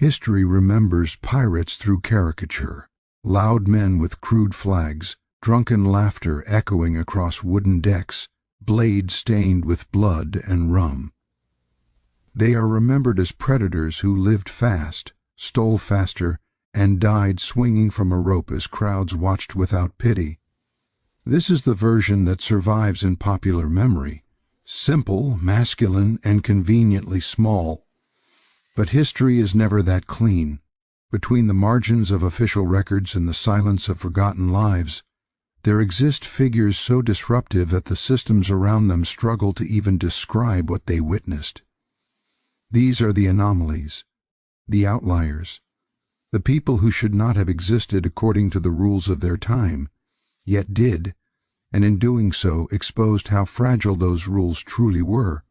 History remembers pirates through caricature, loud men with crude flags, drunken laughter echoing across wooden decks, blades stained with blood and rum. They are remembered as predators who lived fast, stole faster, and died swinging from a rope as crowds watched without pity. This is the version that survives in popular memory, simple, masculine, and conveniently small. But history is never that clean. Between the margins of official records and the silence of forgotten lives, there exist figures so disruptive that the systems around them struggle to even describe what they witnessed. These are the anomalies, the outliers, the people who should not have existed according to the rules of their time, yet did, and in doing so exposed how fragile those rules truly were.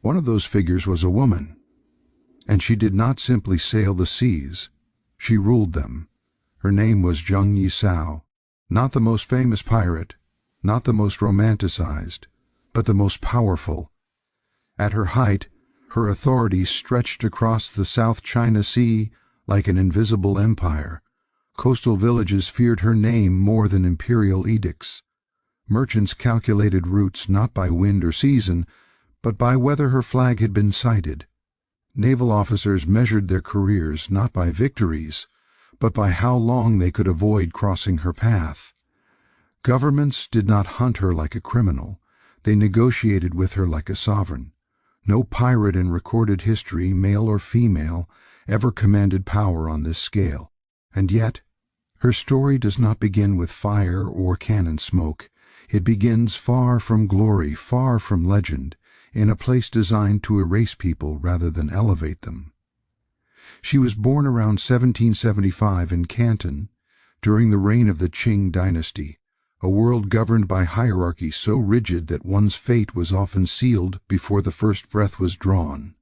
One of those figures was a woman, and she did not simply sail the seas, she ruled them. Her name was Zheng Yi Sao, not the most famous pirate, not the most romanticized, but the most powerful. At her height, her authority stretched across the southchinasea like an invisible empire. Coastal villages feared her name more than imperial edicts. Merchants calculated routes not by wind or season, but by whether her flag had been sighted. Naval officers measured their careers not by victories, but by how long they could avoid crossing her path. Governments did not hunt her like a criminal, they negotiated with her like a sovereign. No pirate in recorded history, male or female, ever commanded power on this scale. And yet, her story does not begin with fire or cannon smoke. It begins far from glory, far from legend, in a place designed to erase people rather than elevate them. She was born around 1775 in Canton, during the reign of the Qing Dynasty, a world governed by hierarchy so rigid that one's fate was often sealed before the first breath was drawn.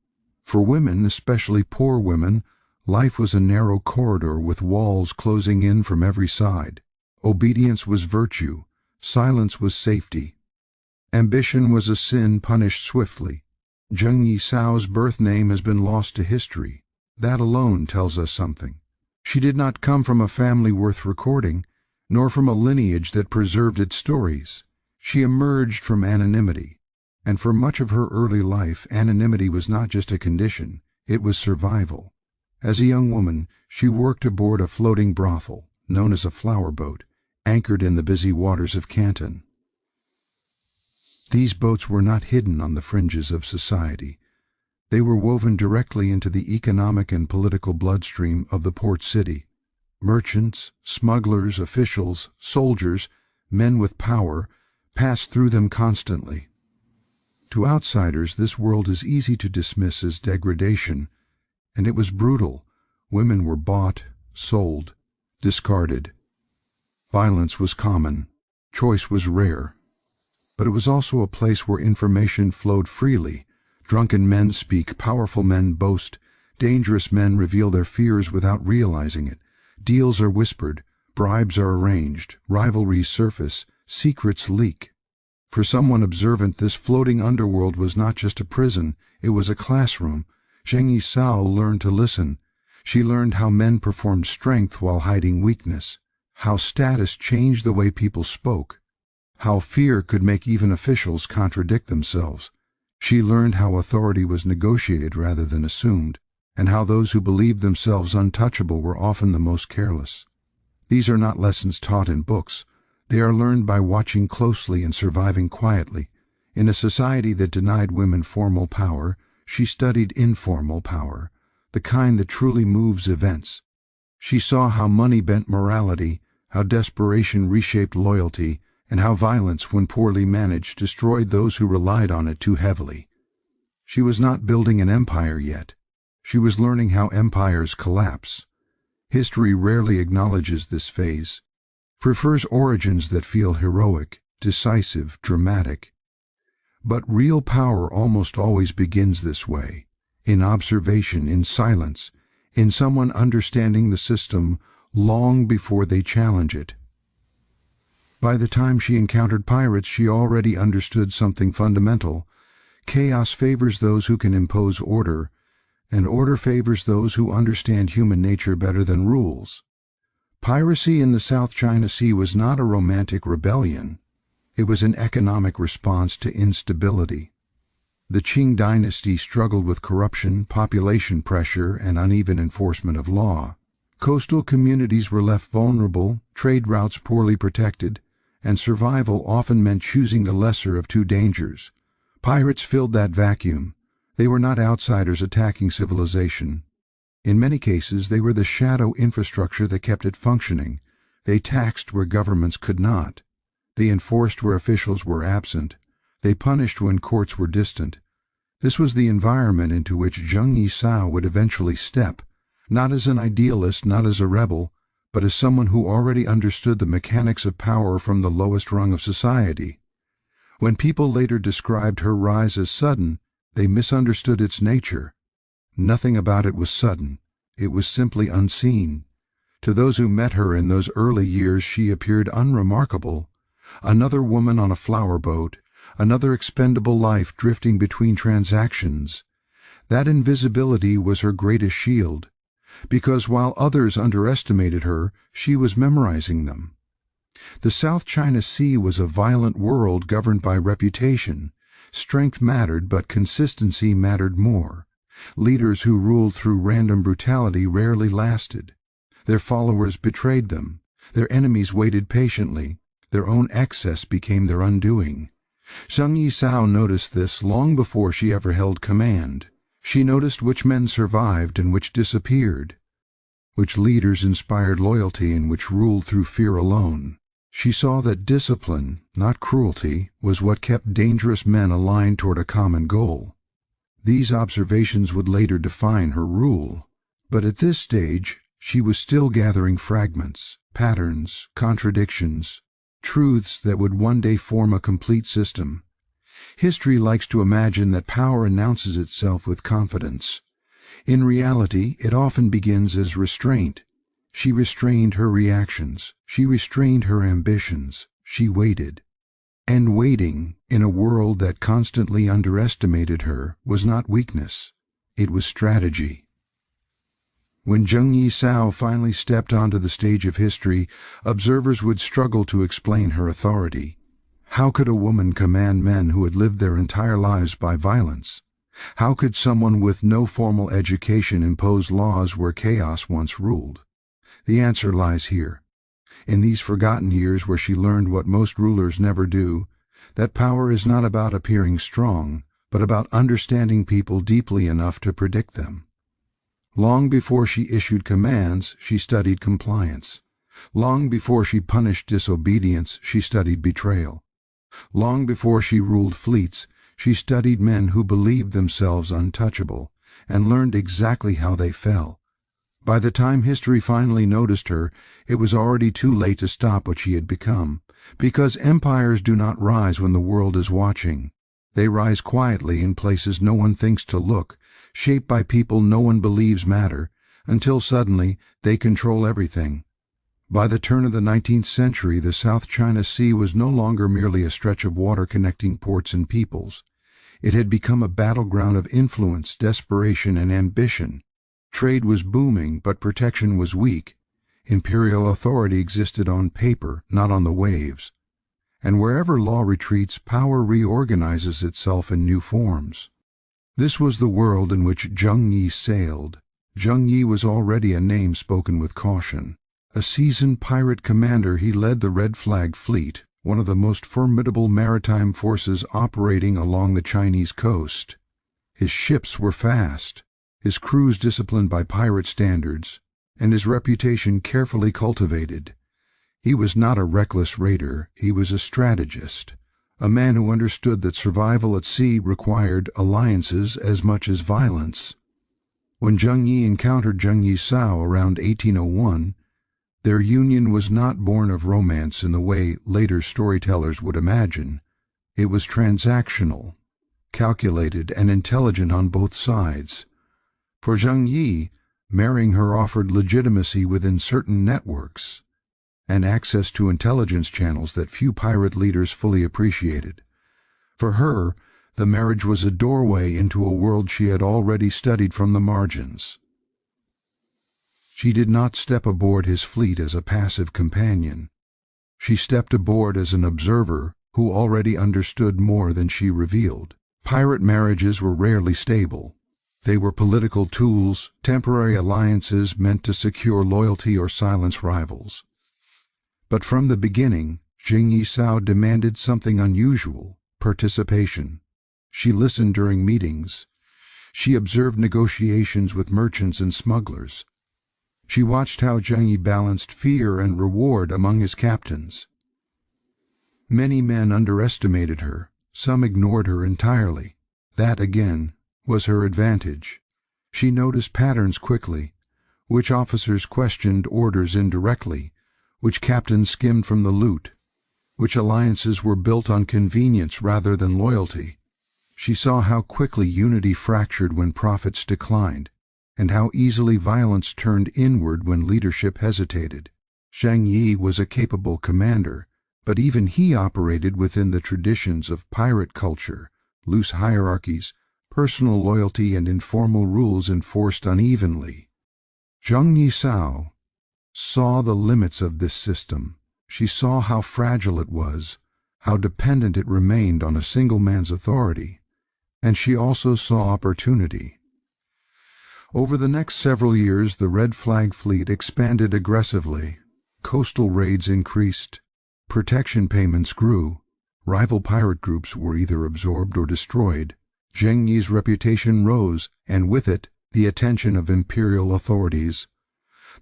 For women, especially poor women, life was a narrow corridor with walls closing in from every side. Obedience was virtue, silence was safety. Ambition was a sin punished swiftly. Zheng Yi Sao's birth name has been lost to history. That alone tells us something. She did not come from a family worth recording, nor from a lineage that preserved its stories. She emerged from anonymity, and for much of her early life anonymity was not just a condition, it was survival. As a young woman, she worked aboard a floating brothel, known as a flower boat, anchored in the busy waters of Canton. These boats were not hidden on the fringes of society. They were woven directly into the economic and political bloodstream of the port city. Merchants, smugglers, officials, soldiers, men with power, passed through them constantly. To outsiders, this world is easy to dismiss as degradation, and it was brutal. Women were bought, sold, discarded. Violence was common. Choice was rare. But it was also a place where information flowed freely. Drunken men speak, powerful men boast, dangerous men reveal their fears without realizing it. Deals are whispered, bribes are arranged, rivalries surface, secrets leak. For someone observant, this floating underworld was not just a prison, it was a classroom. Zheng Yi Sao learned to listen. She learned how men performed strength while hiding weakness, how status changed the way people spoke, how fear could make even officials contradict themselves. She learned how authority was negotiated rather than assumed, and how those who believed themselves untouchable were often the most careless. These are not lessons taught in books. They are learned by watching closely and surviving quietly. In a society that denied women formal power, she studied informal power, the kind that truly moves events. She saw how money bent morality, how desperation reshaped loyalty, and how violence, when poorly managed, destroyed those who relied on it too heavily. She was not building an empire yet. She was learning how empires collapse. History rarely acknowledges this phase, prefers origins that feel heroic, decisive, dramatic. But real power almost always begins this way, in observation, in silence, in someone understanding the system long before they challenge it. By the time she encountered pirates, she already understood something fundamental. Chaos favors those who can impose order, and order favors those who understand human nature better than rules. Piracy in the South China Sea was not a romantic rebellion. It was an economic response to instability. The Qing Dynasty struggled with corruption, population pressure, and uneven enforcement of law. Coastal communities were left vulnerable, trade routes poorly protected, and survival often meant choosing the lesser of two dangers. Pirates filled that vacuum. They were not outsiders attacking civilization. In many cases, they were the shadow infrastructure that kept it functioning. They taxed where governments could not. They enforced where officials were absent. They punished when courts were distant. This was the environment into which Zheng Yi Sao would eventually step, not as an idealist, not as a rebel, but as someone who already understood the mechanics of power from the lowest rung of society. When people later described her rise as sudden, they misunderstood its nature. Nothing about it was sudden. It was simply unseen. To those who met her in those early years, she appeared unremarkable. Another woman on a flower boat, another expendable life drifting between transactions. That invisibility was her greatest shield, because while others underestimated her, she was memorizing them. The South China Sea was a violent world governed by reputation. Strength mattered, but consistency mattered more. Leaders who ruled through random brutality rarely lasted. Their followers betrayed them. Their enemies waited patiently. Their own excess became their undoing. Zheng Yi Sao noticed this long before she ever held command. She noticed which men survived and which disappeared, which leaders inspired loyalty and which ruled through fear alone. She saw that discipline, not cruelty, was what kept dangerous men aligned toward a common goal. These observations would later define her rule. But at this stage, she was still gathering fragments, patterns, contradictions, truths that would one day form a complete system. History likes to imagine that power announces itself with confidence. In reality, it often begins as restraint. She restrained her reactions. She restrained her ambitions. She waited. And waiting, in a world that constantly underestimated her, was not weakness. It was strategy. When Zheng Yi Sao finally stepped onto the stage of history, observers would struggle to explain her authority. How could a woman command men who had lived their entire lives by violence? How could someone with no formal education impose laws where chaos once ruled? The answer lies here. In these forgotten years where she learned what most rulers never do, that power is not about appearing strong, but about understanding people deeply enough to predict them. Long before she issued commands, she studied compliance. Long before she punished disobedience, she studied betrayal. Long before she ruled fleets, she studied men who believed themselves untouchable, and learned exactly how they fell. By the time history finally noticed her, it was already too late to stop what she had become, because empires do not rise when the world is watching. They rise quietly in places no one thinks to look, shaped by people no one believes matter, until suddenly they control everything. By the turn of the 19th century, the South China Sea was no longer merely a stretch of water connecting ports and peoples. It had become a battleground of influence, desperation, and ambition. Trade was booming, but protection was weak. Imperial authority existed on paper, not on the waves. And wherever law retreats, power reorganizes itself in new forms. This was the world in which Zheng Yi sailed. Zheng Yi was already a name spoken with caution. A seasoned pirate commander, he led the Red Flag Fleet, one of the most formidable maritime forces operating along the Chinese coast. His ships were fast, his crews disciplined by pirate standards, and his reputation carefully cultivated. He was not a reckless raider, he was a strategist, a man who understood that survival at sea required alliances as much as violence. When Zheng Yi encountered Zheng Yi Sao around 1801, their union was not born of romance in the way later storytellers would imagine. It was transactional, calculated, and intelligent on both sides. For Zheng Yi, marrying her offered legitimacy within certain networks, and access to intelligence channels that few pirate leaders fully appreciated. For her, The marriage was a doorway into a world she had already studied from the margins. She did not step aboard his fleet as a passive companion. She stepped aboard as an observer who already understood more than she revealed. Pirate marriages were rarely stable. They were political tools, temporary alliances meant to secure loyalty or silence rivals. But from the beginning, Zheng Yi Sao demanded something unusual: participation. She listened during meetings. She observed negotiations with merchants and smugglers. She watched how Zheng Yi balanced fear and reward among his captains. Many men underestimated her. Some ignored her entirely. That, again, was her advantage. She noticed patterns quickly: which officers questioned orders indirectly, which captains skimmed from the loot, which alliances were built on convenience rather than loyalty. She saw how quickly unity fractured when profits declined, and how easily violence turned inward when leadership hesitated. Zheng Yi was a capable commander, but even he operated within the traditions of pirate culture: loose hierarchies, personal loyalty, and informal rules enforced unevenly. Zheng Yi Sao saw the limits of this system. She saw how fragile it was, how dependent it remained on a single man's authority, and she also saw opportunity. Over the next several years, the Red Flag Fleet expanded aggressively. Coastal raids increased. Protection payments grew. Rival pirate groups were either absorbed or destroyed. Zheng Yi's reputation rose, and with it, the attention of imperial authorities.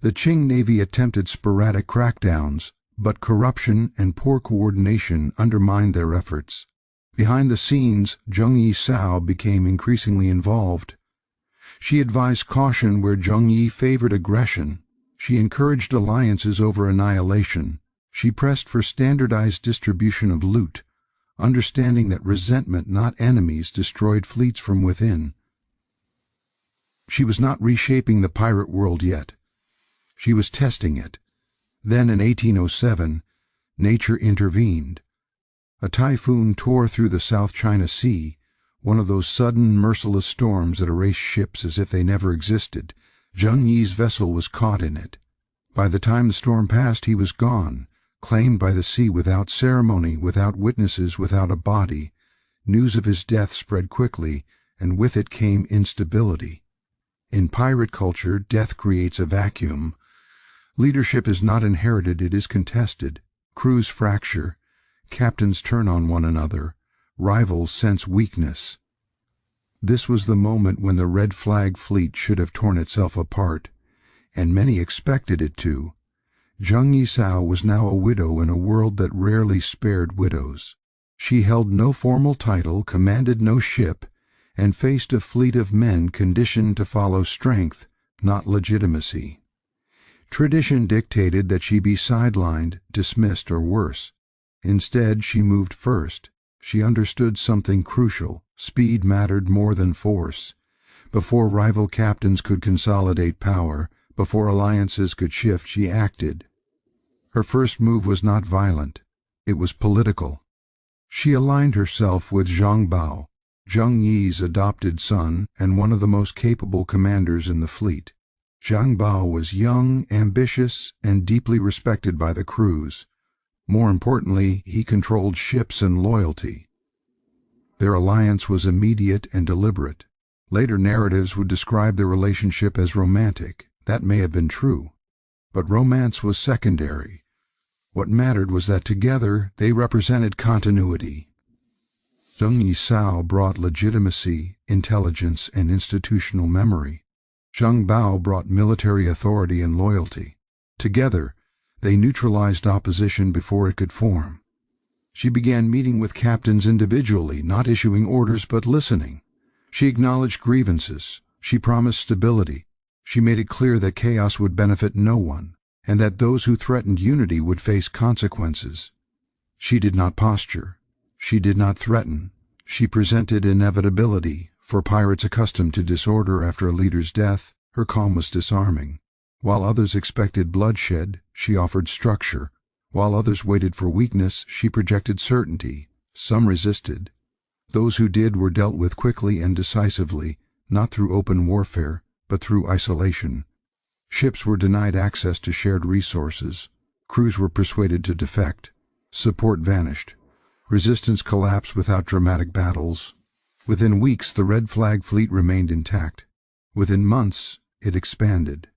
The Qing Navy attempted sporadic crackdowns, but corruption and poor coordination undermined their efforts. Behind the scenes, Zheng Yi Sao became increasingly involved. She advised caution where Zheng Yi favored aggression. She encouraged alliances over annihilation. She pressed for standardized distribution of loot, understanding that resentment, not enemies, destroyed fleets from within. She was not reshaping the pirate world yet. She was testing it. Then in 1807, nature intervened. A typhoon tore through the South China Sea, one of those sudden, merciless storms that erase ships as if they never existed. Zheng Yi's vessel was caught in it. By the time the storm passed, he was gone, claimed by the sea without ceremony, without witnesses, without a body. News of his death spread quickly, and with it came instability. In pirate culture, death creates a vacuum. Leadership is not inherited, it is contested. Crews fracture. Captains turn on one another. Rivals sense weakness. This was the moment when the Red Flag Fleet should have torn itself apart, and many expected it to. Zheng Yi Sao was now a widow in a world that rarely spared widows. She held no formal title, commanded no ship, and faced a fleet of men conditioned to follow strength, not legitimacy. Tradition dictated that she be sidelined, dismissed, or worse. Instead, she moved first. She understood something crucial: speed mattered more than force. Before rival captains could consolidate power, before alliances could shift, she acted. Her first move was not violent. It was political. She aligned herself with Zhang Bao, Zheng Yi's adopted son and one of the most capable commanders in the fleet. Zhang Bao was young, ambitious, and deeply respected by the crews. More importantly, he controlled ships and loyalty. Their alliance was immediate and deliberate. Later narratives would describe their relationship as romantic. That may have been true. But romance was secondary. What mattered was that together they represented continuity. Zheng Yi Sao brought legitimacy, intelligence, and institutional memory. Zhang Bao brought military authority and loyalty. Together, they neutralized opposition before it could form. She began meeting with captains individually, not issuing orders but listening. She acknowledged grievances. She promised stability. She made it clear that chaos would benefit no one, and that those who threatened unity would face consequences. She did not posture. She did not threaten. She presented inevitability. For pirates accustomed to disorder after a leader's death, her calm was disarming. While others expected bloodshed, she offered structure. While others waited for weakness, she projected certainty. Some resisted. Those who did were dealt with quickly and decisively, not through open warfare, but through isolation. Ships were denied access to shared resources. Crews were persuaded to defect. Support vanished. Resistance collapsed without dramatic battles. Within weeks, the Red Flag fleet remained intact. Within months, it expanded.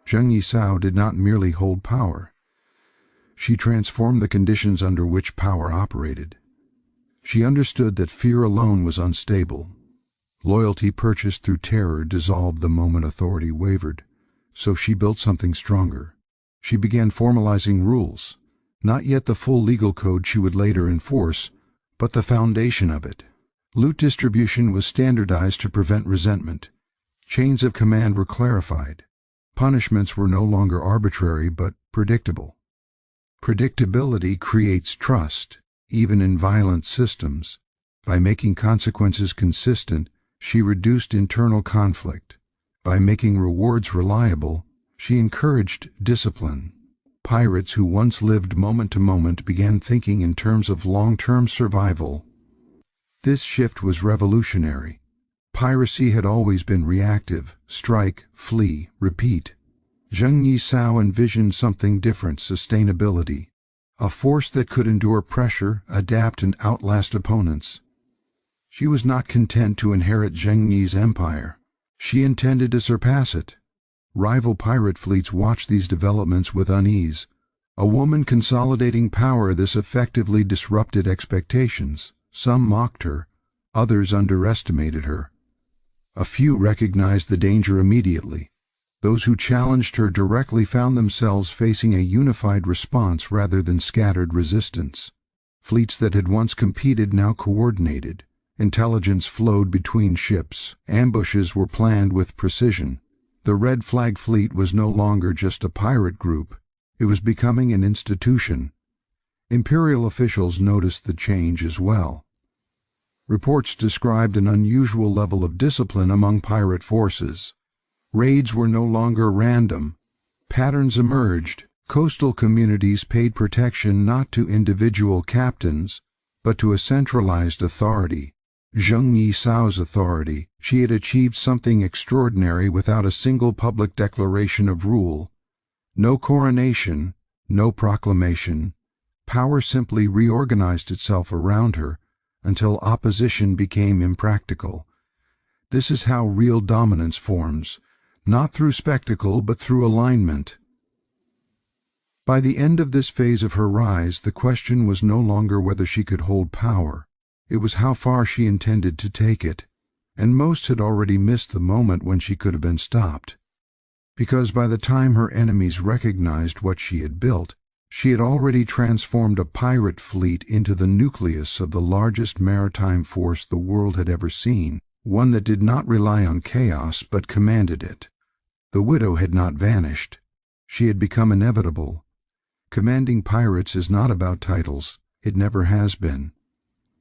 Zheng Yi Sao did not merely hold power. She transformed the conditions under which power operated. She understood that fear alone was unstable. Loyalty purchased through terror dissolved the moment authority wavered. So she built something stronger. She began formalizing rules, not yet the full legal code she would later enforce, but the foundation of it. Loot distribution was standardized to prevent resentment. Chains of command were clarified. Punishments were no longer arbitrary but predictable. Predictability creates trust, even in violent systems. By making consequences consistent, she reduced internal conflict. By making rewards reliable, she encouraged discipline. Pirates who once lived moment to moment began thinking in terms of long-term survival. This shift was revolutionary. Piracy had always been reactive: strike, flee, repeat. Zheng Yi Sao envisioned something different: sustainability. A force that could endure pressure, adapt, and outlast opponents. She was not content to inherit Zheng Yi's empire. She intended to surpass it. Rival pirate fleets watched these developments with unease. A woman consolidating power, this effectively disrupted expectations. Some mocked her, others underestimated her. A few recognized the danger immediately. Those who challenged her directly found themselves facing a unified response rather than scattered resistance. Fleets that had once competed now coordinated. Intelligence flowed between ships. Ambushes were planned with precision. The Red Flag fleet was no longer just a pirate group. It was becoming an institution. Imperial officials noticed the change as well. Reports described an unusual level of discipline among pirate forces. Raids were no longer random. Patterns emerged. Coastal communities paid protection not to individual captains, but to a centralized authority. Zheng Yi Sao's authority. She had achieved something extraordinary without a single public declaration of rule. No coronation, no proclamation. Power simply reorganized itself around her until opposition became impractical. This is how real dominance forms, not through spectacle but through alignment. By the end of this phase of her rise, the question was no longer whether she could hold power. It was how far she intended to take it, and most had already missed the moment when she could have been stopped. Because by the time her enemies recognized what she had built, she had already transformed a pirate fleet into the nucleus of the largest maritime force the world had ever seen, one that did not rely on chaos but commanded it. The widow had not vanished. She had become inevitable. Commanding pirates is not about titles. It never has been.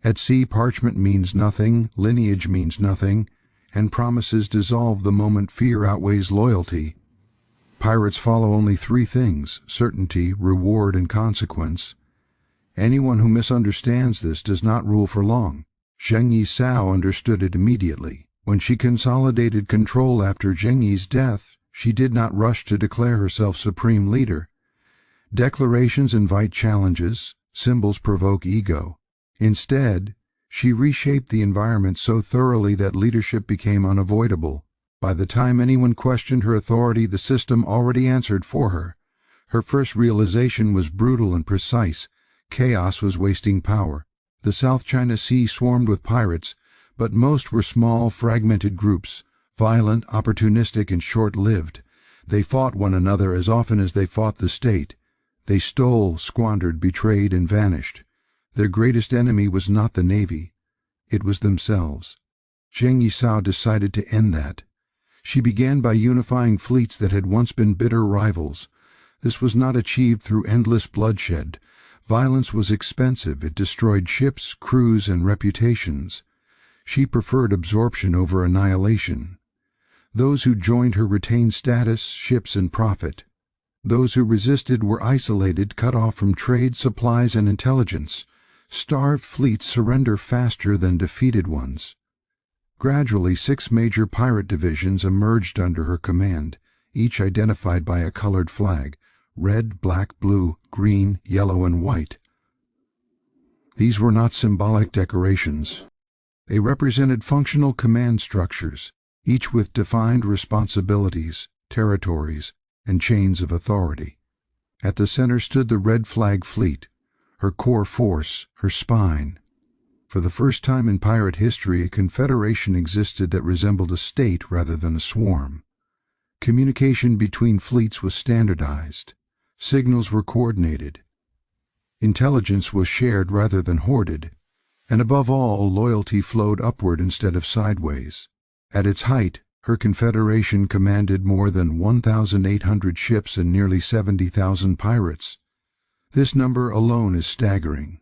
At sea, parchment means nothing, lineage means nothing, and promises dissolve the moment fear outweighs loyalty. Pirates follow only three things: certainty, reward, and consequence. Anyone who misunderstands this does not rule for long. Zheng Yi Sao understood it immediately. When she consolidated control after Zheng Yi's death, she did not rush to declare herself supreme leader. Declarations invite challenges, symbols provoke ego. Instead, she reshaped the environment so thoroughly that leadership became unavoidable. By the time anyone questioned her authority, the system already answered for her. Her first realization was brutal and precise. Chaos was wasting power. The South China Sea swarmed with pirates, but most were small, fragmented groups, violent, opportunistic, and short-lived. They fought one another as often as they fought the state. They stole, squandered, betrayed, and vanished. Their greatest enemy was not the Navy. It was themselves. Zheng Yi Sao decided to end that. She began by unifying fleets that had once been bitter rivals. This was not achieved through endless bloodshed. Violence was expensive. It destroyed ships, crews, and reputations. She preferred absorption over annihilation. Those who joined her retained status, ships, and profit. Those who resisted were isolated, cut off from trade, supplies, and intelligence. Starved fleets surrender faster than defeated ones. Gradually, 6 major pirate divisions emerged under her command, each identified by a colored flag: red, black, blue, green, yellow, and white. These were not symbolic decorations. They represented functional command structures, each with defined responsibilities, territories, and chains of authority. At the center stood the Red Flag Fleet, her core force, her spine. For the first time in pirate history, a confederation existed that resembled a state rather than a swarm. Communication between fleets was standardized. Signals were coordinated. Intelligence was shared rather than hoarded. And above all, loyalty flowed upward instead of sideways. At its height, her confederation commanded more than 1,800 ships and nearly 70,000 pirates. This number alone is staggering.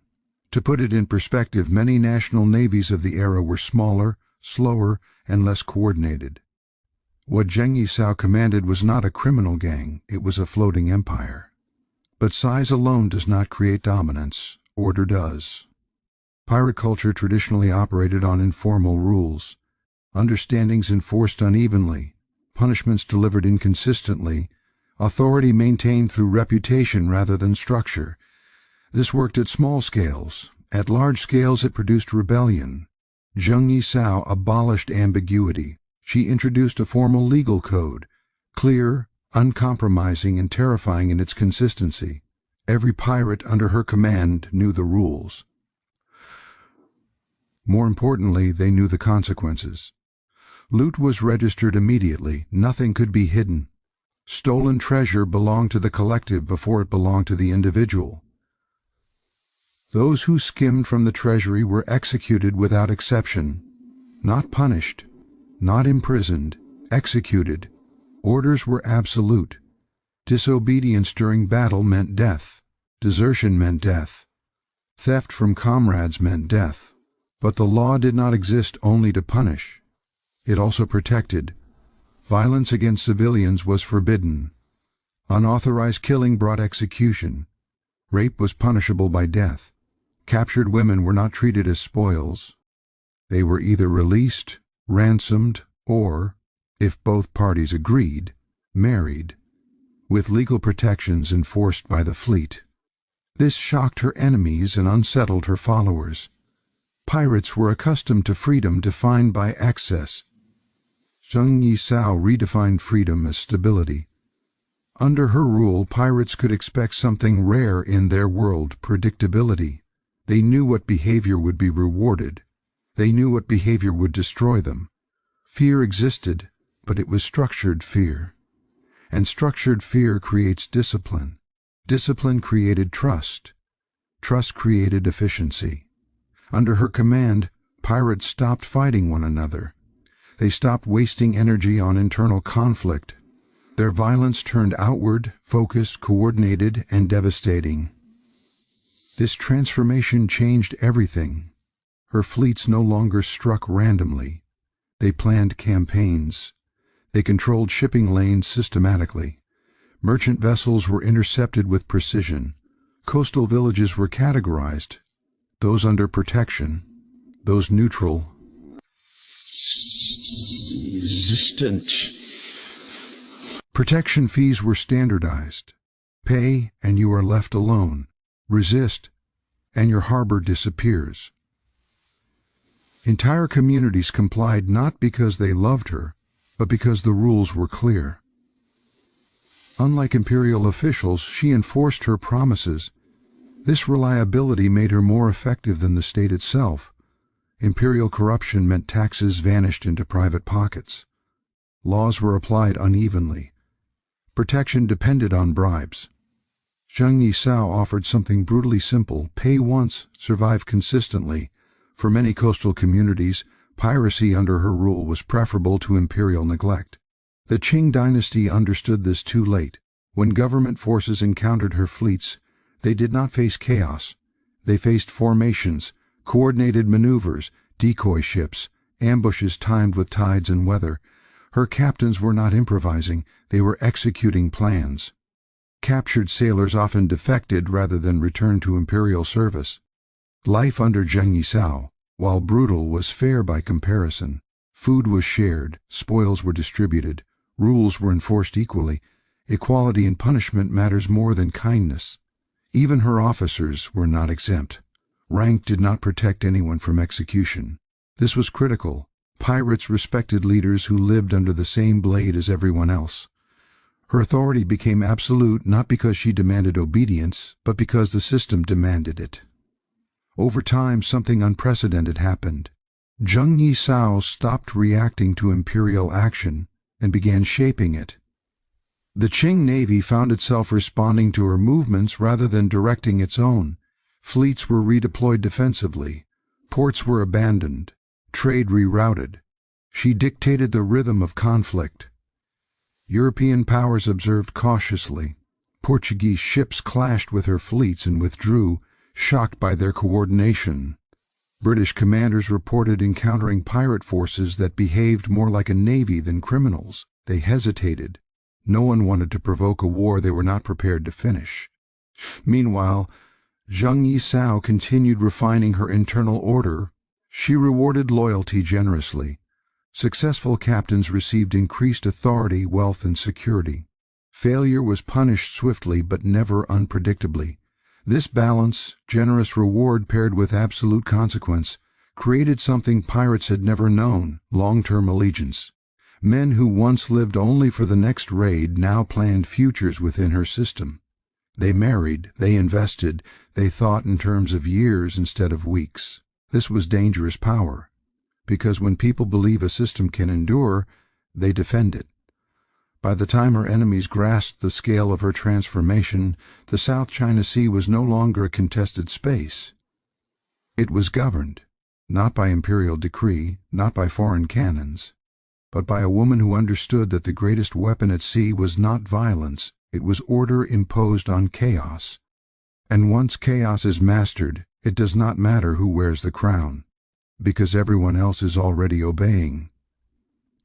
To put it in perspective, many national navies of the era were smaller, slower, and less coordinated. What Zheng Yi Sao commanded was not a criminal gang, it was a floating empire. But size alone does not create dominance, order does. Pirate culture traditionally operated on informal rules, understandings enforced unevenly, punishments delivered inconsistently, authority maintained through reputation rather than structure. This worked at small scales. At large scales it produced rebellion. Zheng Yi Sao abolished ambiguity. She introduced a formal legal code, clear, uncompromising, and terrifying in its consistency. Every pirate under her command knew the rules. More importantly, they knew the consequences. Loot was registered immediately. Nothing could be hidden. Stolen treasure belonged to the collective before it belonged to the individual. Those who skimmed from the treasury were executed without exception. Not punished, not imprisoned, executed. Orders were absolute. Disobedience during battle meant death. Desertion meant death. Theft from comrades meant death. But the law did not exist only to punish. It also protected. Violence against civilians was forbidden. Unauthorized killing brought execution. Rape was punishable by death. Captured women were not treated as spoils. They were either released, ransomed, or, if both parties agreed, married, with legal protections enforced by the fleet. This shocked her enemies and unsettled her followers. Pirates were accustomed to freedom defined by excess. Zheng Yi Sao redefined freedom as stability. Under her rule, pirates could expect something rare in their world: predictability. They knew what behavior would be rewarded. They knew what behavior would destroy them. Fear existed, but it was structured fear. And structured fear creates discipline. Discipline created trust. Trust created efficiency. Under her command, pirates stopped fighting one another. They stopped wasting energy on internal conflict. Their violence turned outward, focused, coordinated, and devastating. This transformation changed everything. Her fleets no longer struck randomly. They planned campaigns. They controlled shipping lanes systematically. Merchant vessels were intercepted with precision. Coastal villages were categorized. Those under protection, those neutral. Resistant. Protection fees were standardized. Pay and you are left alone. Resist and your harbor disappears. Entire communities complied not because they loved her, but because the rules were clear. Unlike imperial officials, she enforced her promises. This reliability made her more effective than the state itself. Imperial corruption meant taxes vanished into private pockets. Laws were applied unevenly. Protection depended on bribes. Zheng Yi Sao offered something brutally simple: pay once, survive consistently. For many coastal communities, piracy under her rule was preferable to imperial neglect. The Qing Dynasty understood this too late. When government forces encountered her fleets, they did not face chaos. They faced formations, coordinated maneuvers, decoy ships, ambushes timed with tides and weather. Her captains were not improvising, they were executing plans. Captured sailors often defected rather than returned to imperial service. Life under Zheng Yi Sao, while brutal, was fair by comparison. Food was shared, spoils were distributed, rules were enforced equally. Equality in punishment matters more than kindness. Even her officers were not exempt. Rank did not protect anyone from execution. This was critical. Pirates respected leaders who lived under the same blade as everyone else. Her authority became absolute not because she demanded obedience, but because the system demanded it. Over time, something unprecedented happened. Zheng Yi Sao stopped reacting to imperial action and began shaping it. The Qing Navy found itself responding to her movements rather than directing its own. Fleets were redeployed defensively. Ports were abandoned. Trade rerouted. She dictated the rhythm of conflict. European powers observed cautiously. Portuguese ships clashed with her fleets and withdrew, shocked by their coordination. British commanders reported encountering pirate forces that behaved more like a navy than criminals. They hesitated. No one wanted to provoke a war they were not prepared to finish. Meanwhile, Zheng Yi Sao continued refining her internal order. She rewarded loyalty generously. Successful captains received increased authority, wealth, and security. Failure was punished swiftly but never unpredictably. This balance, generous reward paired with absolute consequence, created something pirates had never known: long-term allegiance. Men who once lived only for the next raid now planned futures within her system. They married, they invested, they thought in terms of years instead of weeks. This was dangerous power, because when people believe a system can endure, they defend it. By the time her enemies grasped the scale of her transformation, the South China Sea was no longer a contested space. It was governed, not by imperial decree, not by foreign cannons, but by a woman who understood that the greatest weapon at sea was not violence, it was order imposed on chaos. And once chaos is mastered, it does not matter who wears the crown, because everyone else is already obeying.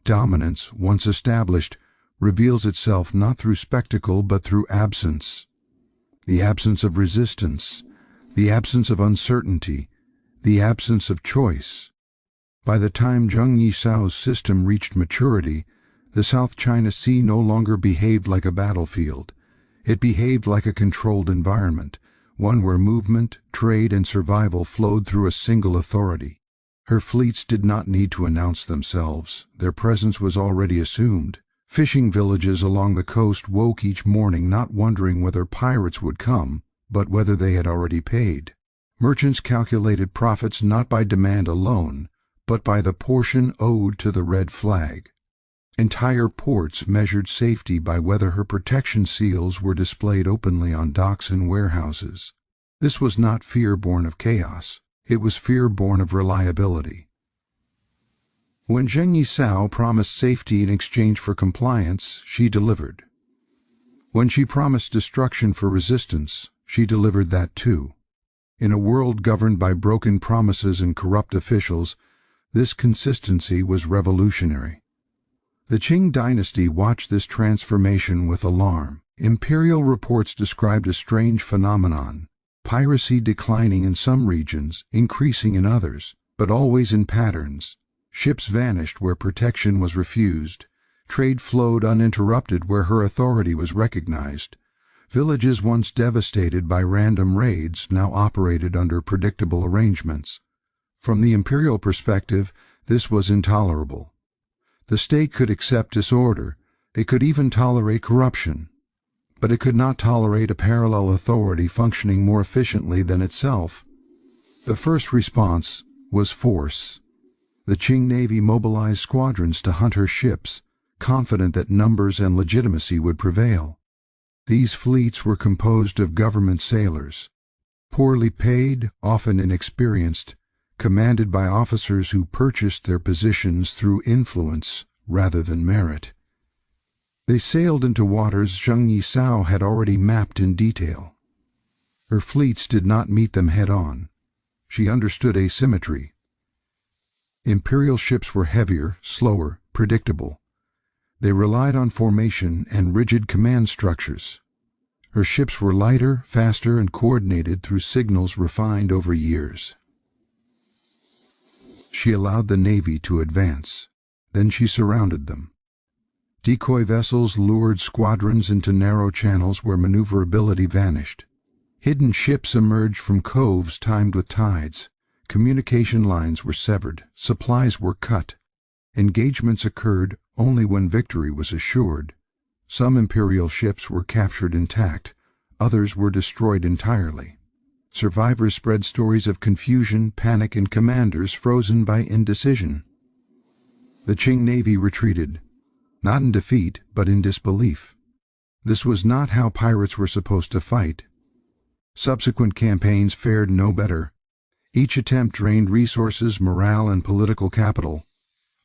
Dominance, once established, reveals itself not through spectacle but through absence. The absence of resistance, the absence of uncertainty, the absence of choice. By the time Zheng Yi Sao's system reached maturity, the South China Sea no longer behaved like a battlefield. It behaved like a controlled environment, one where movement, trade, and survival flowed through a single authority. Her fleets did not need to announce themselves. Their presence was already assumed. Fishing villages along the coast woke each morning not wondering whether pirates would come, but whether they had already paid. Merchants calculated profits not by demand alone, but by the portion owed to the red flag. Entire ports measured safety by whether her protection seals were displayed openly on docks and warehouses. This was not fear born of chaos. It was fear born of reliability. When Zheng Yi Sao promised safety in exchange for compliance, she delivered. When she promised destruction for resistance, she delivered that too. In a world governed by broken promises and corrupt officials, this consistency was revolutionary. The Qing Dynasty watched this transformation with alarm. Imperial reports described a strange phenomenon: piracy declining in some regions, increasing in others, but always in patterns. Ships vanished where protection was refused. Trade flowed uninterrupted where her authority was recognized. Villages once devastated by random raids now operated under predictable arrangements. From the imperial perspective, this was intolerable. The state could accept disorder. It could even tolerate corruption. But it could not tolerate a parallel authority functioning more efficiently than itself. The first response was force. The Qing Navy mobilized squadrons to hunt her ships, confident that numbers and legitimacy would prevail. These fleets were composed of government sailors, poorly paid, often inexperienced, commanded by officers who purchased their positions through influence rather than merit. They sailed into waters Zheng Yi Sao had already mapped in detail. Her fleets did not meet them head-on. She understood asymmetry. Imperial ships were heavier, slower, predictable. They relied on formation and rigid command structures. Her ships were lighter, faster, and coordinated through signals refined over years. She allowed the Navy to advance. Then she surrounded them. Decoy vessels lured squadrons into narrow channels where maneuverability vanished. Hidden ships emerged from coves timed with tides. Communication lines were severed. Supplies were cut. Engagements occurred only when victory was assured. Some imperial ships were captured intact. Others were destroyed entirely. Survivors spread stories of confusion, panic, and commanders frozen by indecision. The Qing Navy retreated, not in defeat, but in disbelief. This was not how pirates were supposed to fight. Subsequent campaigns fared no better. Each attempt drained resources, morale, and political capital.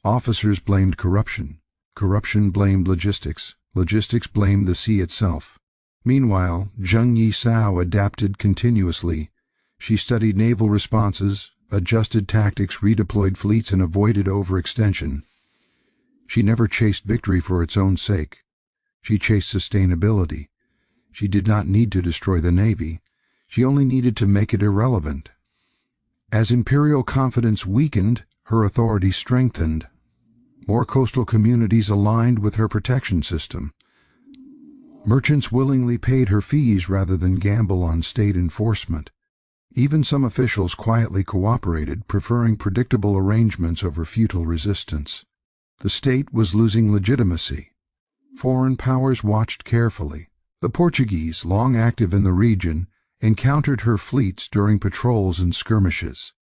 Officers blamed corruption. Corruption blamed logistics. Logistics blamed the sea itself. Meanwhile, Zheng Yi Sao adapted continuously. She studied naval responses, adjusted tactics, redeployed fleets, and avoided overextension. She never chased victory for its own sake. She chased sustainability. She did not need to destroy the Navy. She only needed to make it irrelevant. As imperial confidence weakened, her authority strengthened. More coastal communities aligned with her protection system. Merchants willingly paid her fees rather than gamble on state enforcement. Even some officials quietly cooperated, preferring predictable arrangements over futile resistance. The state was losing legitimacy. Foreign powers watched carefully. The Portuguese, long active in the region, encountered her fleets during patrols and skirmishes.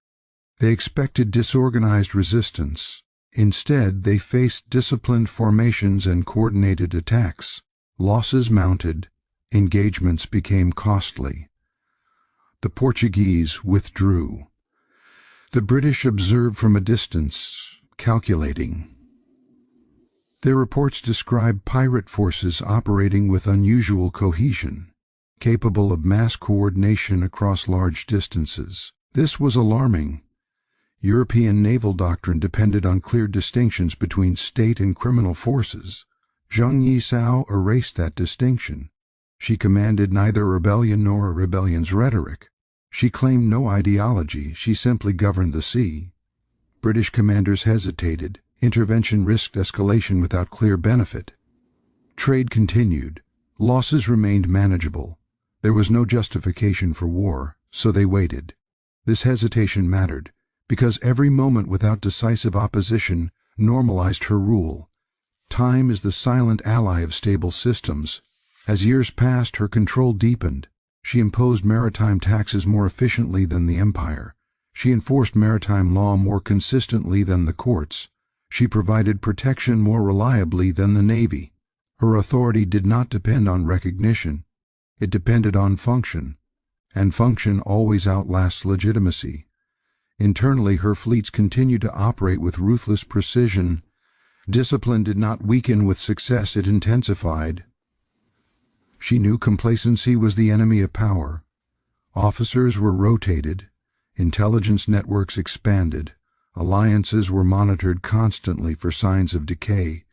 They expected disorganized resistance. Instead, they faced disciplined formations and coordinated attacks. Losses mounted. Engagements became costly. The Portuguese withdrew. The British observed from a distance, calculating. Their reports described pirate forces operating with unusual cohesion, capable of mass coordination across large distances. This was alarming. European naval doctrine depended on clear distinctions between state and criminal forces. Zheng Yi Sao erased that distinction. She commanded neither rebellion nor a rebellion's rhetoric. She claimed no ideology, she simply governed the sea. British commanders hesitated. Intervention risked escalation without clear benefit. Trade continued. Losses remained manageable. There was no justification for war, so they waited. This hesitation mattered, because every moment without decisive opposition normalized her rule. Time is the silent ally of stable systems. As years passed, her control deepened. She imposed maritime taxes more efficiently than the empire. She enforced maritime law more consistently than the courts. She provided protection more reliably than the Navy. Her authority did not depend on recognition. It depended on function, and function always outlasts legitimacy. Internally, her fleets continued to operate with ruthless precision. Discipline did not weaken with success, it intensified. She knew complacency was the enemy of power. Officers were rotated. Intelligence networks expanded. Alliances were monitored constantly for signs of decay.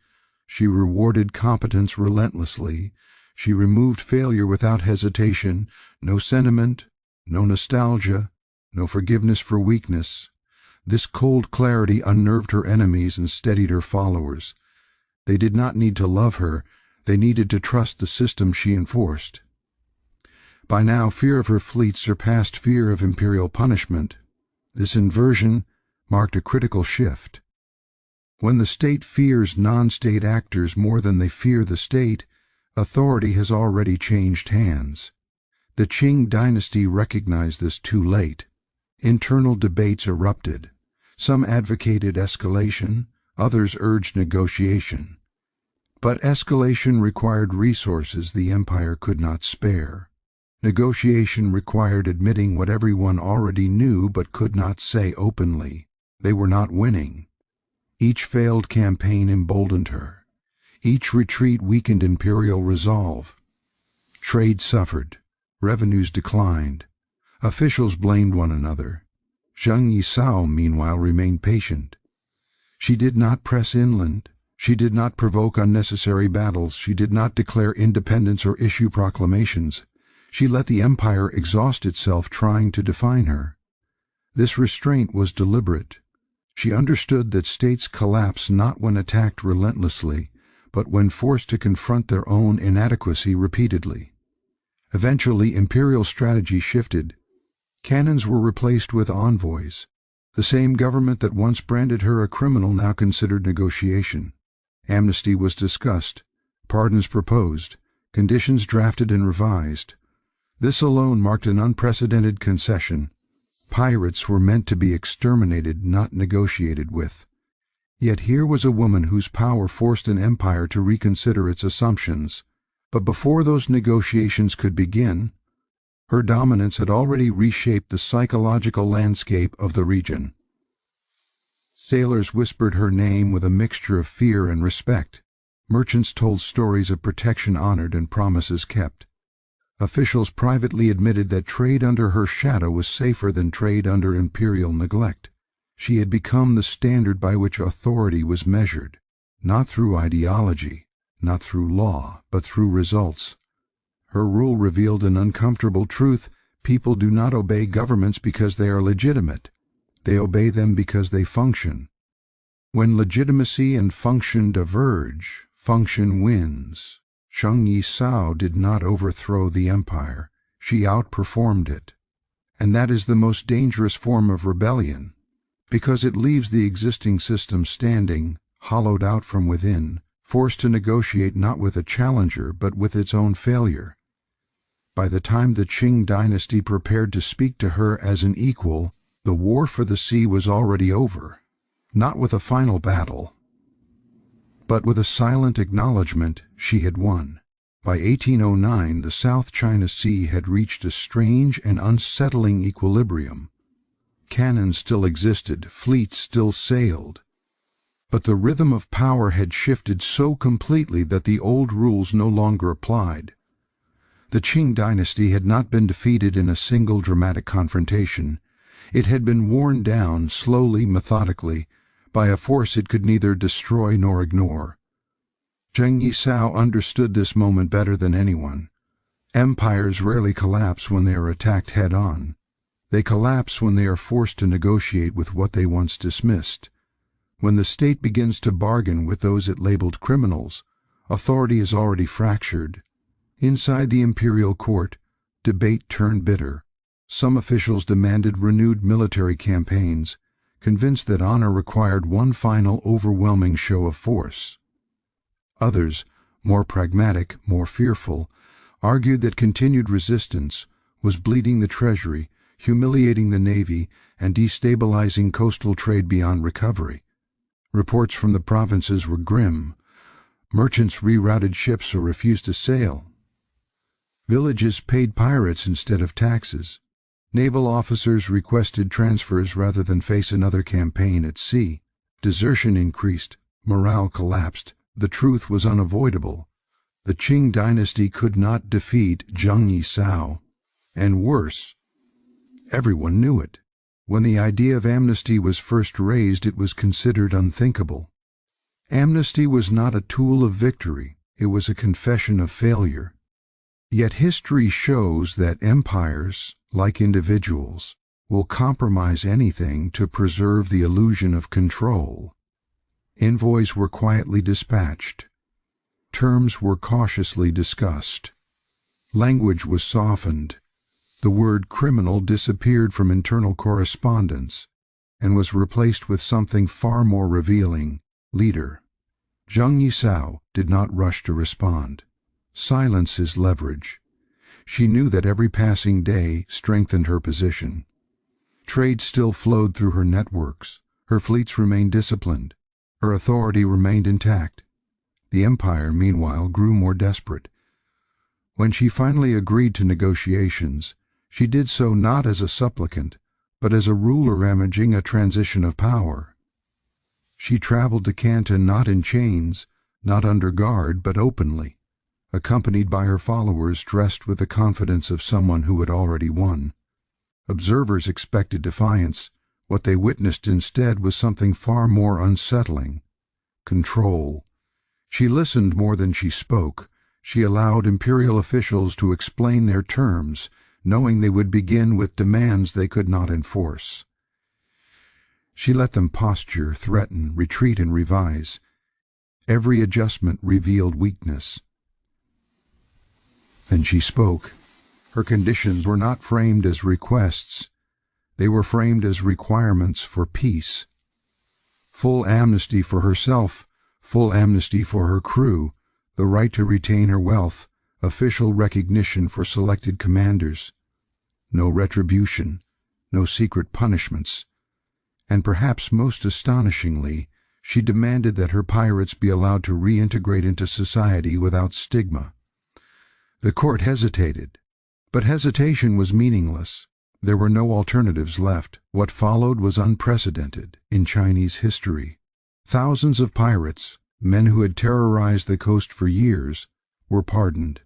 She rewarded competence relentlessly. She removed failure without hesitation. No sentiment, no nostalgia, no forgiveness for weakness. This cold clarity unnerved her enemies and steadied her followers. They did not need to love her. They needed to trust the system she enforced. By now, fear of her fleet surpassed fear of imperial punishment. This inversion marked a critical shift. When the state fears non-state actors more than they fear the state, authority has already changed hands. The Qing Dynasty recognized this too late. Internal debates erupted. Some advocated escalation, others urged negotiation. But escalation required resources the empire could not spare. Negotiation required admitting what everyone already knew but could not say openly. They were not winning. Each failed campaign emboldened her. Each retreat weakened imperial resolve. Trade suffered. Revenues declined. Officials blamed one another. Zheng Yi Sao, meanwhile, remained patient. She did not press inland. She did not provoke unnecessary battles. She did not declare independence or issue proclamations. She let the empire exhaust itself trying to define her. This restraint was deliberate. She understood that states collapse not when attacked relentlessly, but when forced to confront their own inadequacy repeatedly. Eventually, imperial strategy shifted. Cannons were replaced with envoys. The same government that once branded her a criminal now considered negotiation. Amnesty was discussed, pardons proposed, conditions drafted and revised. This alone marked an unprecedented concession. Pirates were meant to be exterminated, not negotiated with. Yet here was a woman whose power forced an empire to reconsider its assumptions. But before those negotiations could begin, her dominance had already reshaped the psychological landscape of the region. Sailors whispered her name with a mixture of fear and respect. Merchants told stories of protection honored and promises kept. Officials privately admitted that trade under her shadow was safer than trade under imperial neglect. She had become the standard by which authority was measured, not through ideology, not through law, but through results. Her rule revealed an uncomfortable truth: people do not obey governments because they are legitimate. They obey them because they function. When legitimacy and function diverge, function wins. Zheng Yi Sao did not overthrow the empire. She outperformed it. And that is the most dangerous form of rebellion, because it leaves the existing system standing, hollowed out from within, forced to negotiate not with a challenger but with its own failure. By the time the Qing Dynasty prepared to speak to her as an equal, the war for the sea was already over, not with a final battle, but with a silent acknowledgment she had won. By 1809, the South China Sea had reached a strange and unsettling equilibrium. Cannons still existed, fleets still sailed, but the rhythm of power had shifted so completely that the old rules no longer applied. The Qing Dynasty had not been defeated in a single dramatic confrontation. It had been worn down, slowly, methodically, by a force it could neither destroy nor ignore. Zheng Yi Sao understood this moment better than anyone. Empires rarely collapse when they are attacked head-on. They collapse when they are forced to negotiate with what they once dismissed. When the state begins to bargain with those it labeled criminals, authority is already fractured. Inside the imperial court, debate turned bitter. Some officials demanded renewed military campaigns, convinced that honor required one final overwhelming show of force. Others, more pragmatic, more fearful, argued that continued resistance was bleeding the treasury, humiliating the navy, and destabilizing coastal trade beyond recovery. Reports from the provinces were grim. Merchants rerouted ships or refused to sail. Villages paid pirates instead of taxes. Naval officers requested transfers rather than face another campaign at sea. Desertion increased. Morale collapsed. The truth was unavoidable. The Qing Dynasty could not defeat Zheng Yi Sao. And worse, everyone knew it. When the idea of amnesty was first raised, it was considered unthinkable. Amnesty was not a tool of victory. It was a confession of failure. Yet history shows that empires, like individuals, will compromise anything to preserve the illusion of control. Envoys were quietly dispatched. Terms were cautiously discussed. Language was softened. The word criminal disappeared from internal correspondence and was replaced with something far more revealing: leader. Zheng Yi Sao did not rush to respond. Silence is leverage. She knew that every passing day strengthened her position. Trade still flowed through her networks. Her fleets remained disciplined. Her authority remained intact. The empire, meanwhile, grew more desperate. When she finally agreed to negotiations, she did so not as a supplicant, but as a ruler managing a transition of power. She traveled to Canton not in chains, not under guard, but openly, accompanied by her followers dressed with the confidence of someone who had already won. Observers expected defiance. What they witnessed instead was something far more unsettling: control, She listened more than she spoke. She allowed imperial officials to explain their terms, knowing they would begin with demands they could not enforce. She let them posture, threaten, retreat, and revise. Every adjustment revealed weakness. Then she spoke. Her conditions were not framed as requests. They were framed as requirements for peace. Full amnesty for herself, full amnesty for her crew, the right to retain her wealth, official recognition for selected commanders. No retribution, no secret punishments. And perhaps most astonishingly, she demanded that her pirates be allowed to reintegrate into society without stigma. The court hesitated, but hesitation was meaningless. There were no alternatives left. What followed was unprecedented in Chinese history. Thousands of pirates, men who had terrorized the coast for years, were pardoned.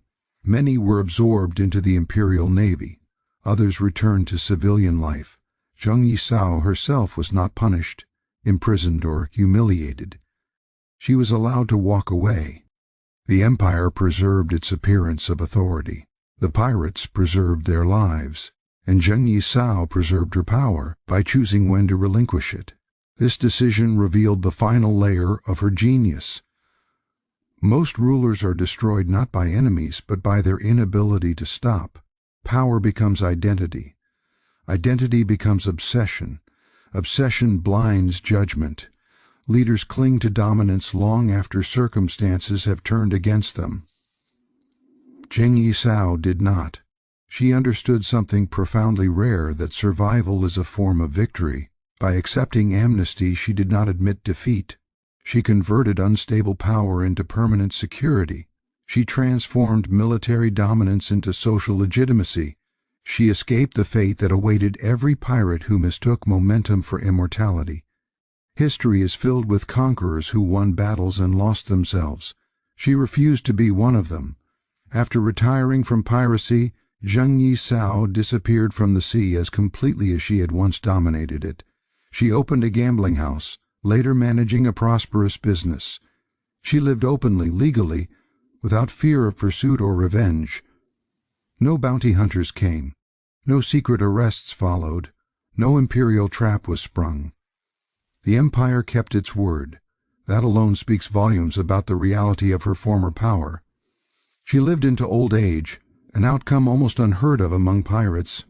Many were absorbed into the imperial navy. Others returned to civilian life. Zheng Yi Sao herself was not punished, imprisoned, or humiliated. She was allowed to walk away. The empire preserved its appearance of authority. The pirates preserved their lives, and Zheng Yi Sao preserved her power by choosing when to relinquish it. This decision revealed the final layer of her genius. Most rulers are destroyed not by enemies, but by their inability to stop. Power becomes identity. Identity becomes obsession. Obsession blinds judgment. Leaders cling to dominance long after circumstances have turned against them. Zheng Yi Sao did not. She understood something profoundly rare, that survival is a form of victory. By accepting amnesty, she did not admit defeat. She converted unstable power into permanent security. She transformed military dominance into social legitimacy. She escaped the fate that awaited every pirate who mistook momentum for immortality. History is filled with conquerors who won battles and lost themselves. She refused to be one of them. After retiring from piracy, Zheng Yi Sao disappeared from the sea as completely as she had once dominated it. She opened a gambling house, later managing a prosperous business. She lived openly, legally, without fear of pursuit or revenge. No bounty hunters came. No secret arrests followed. No imperial trap was sprung. The empire kept its word. That alone speaks volumes about the reality of her former power. She lived into old age, an outcome almost unheard of among pirates.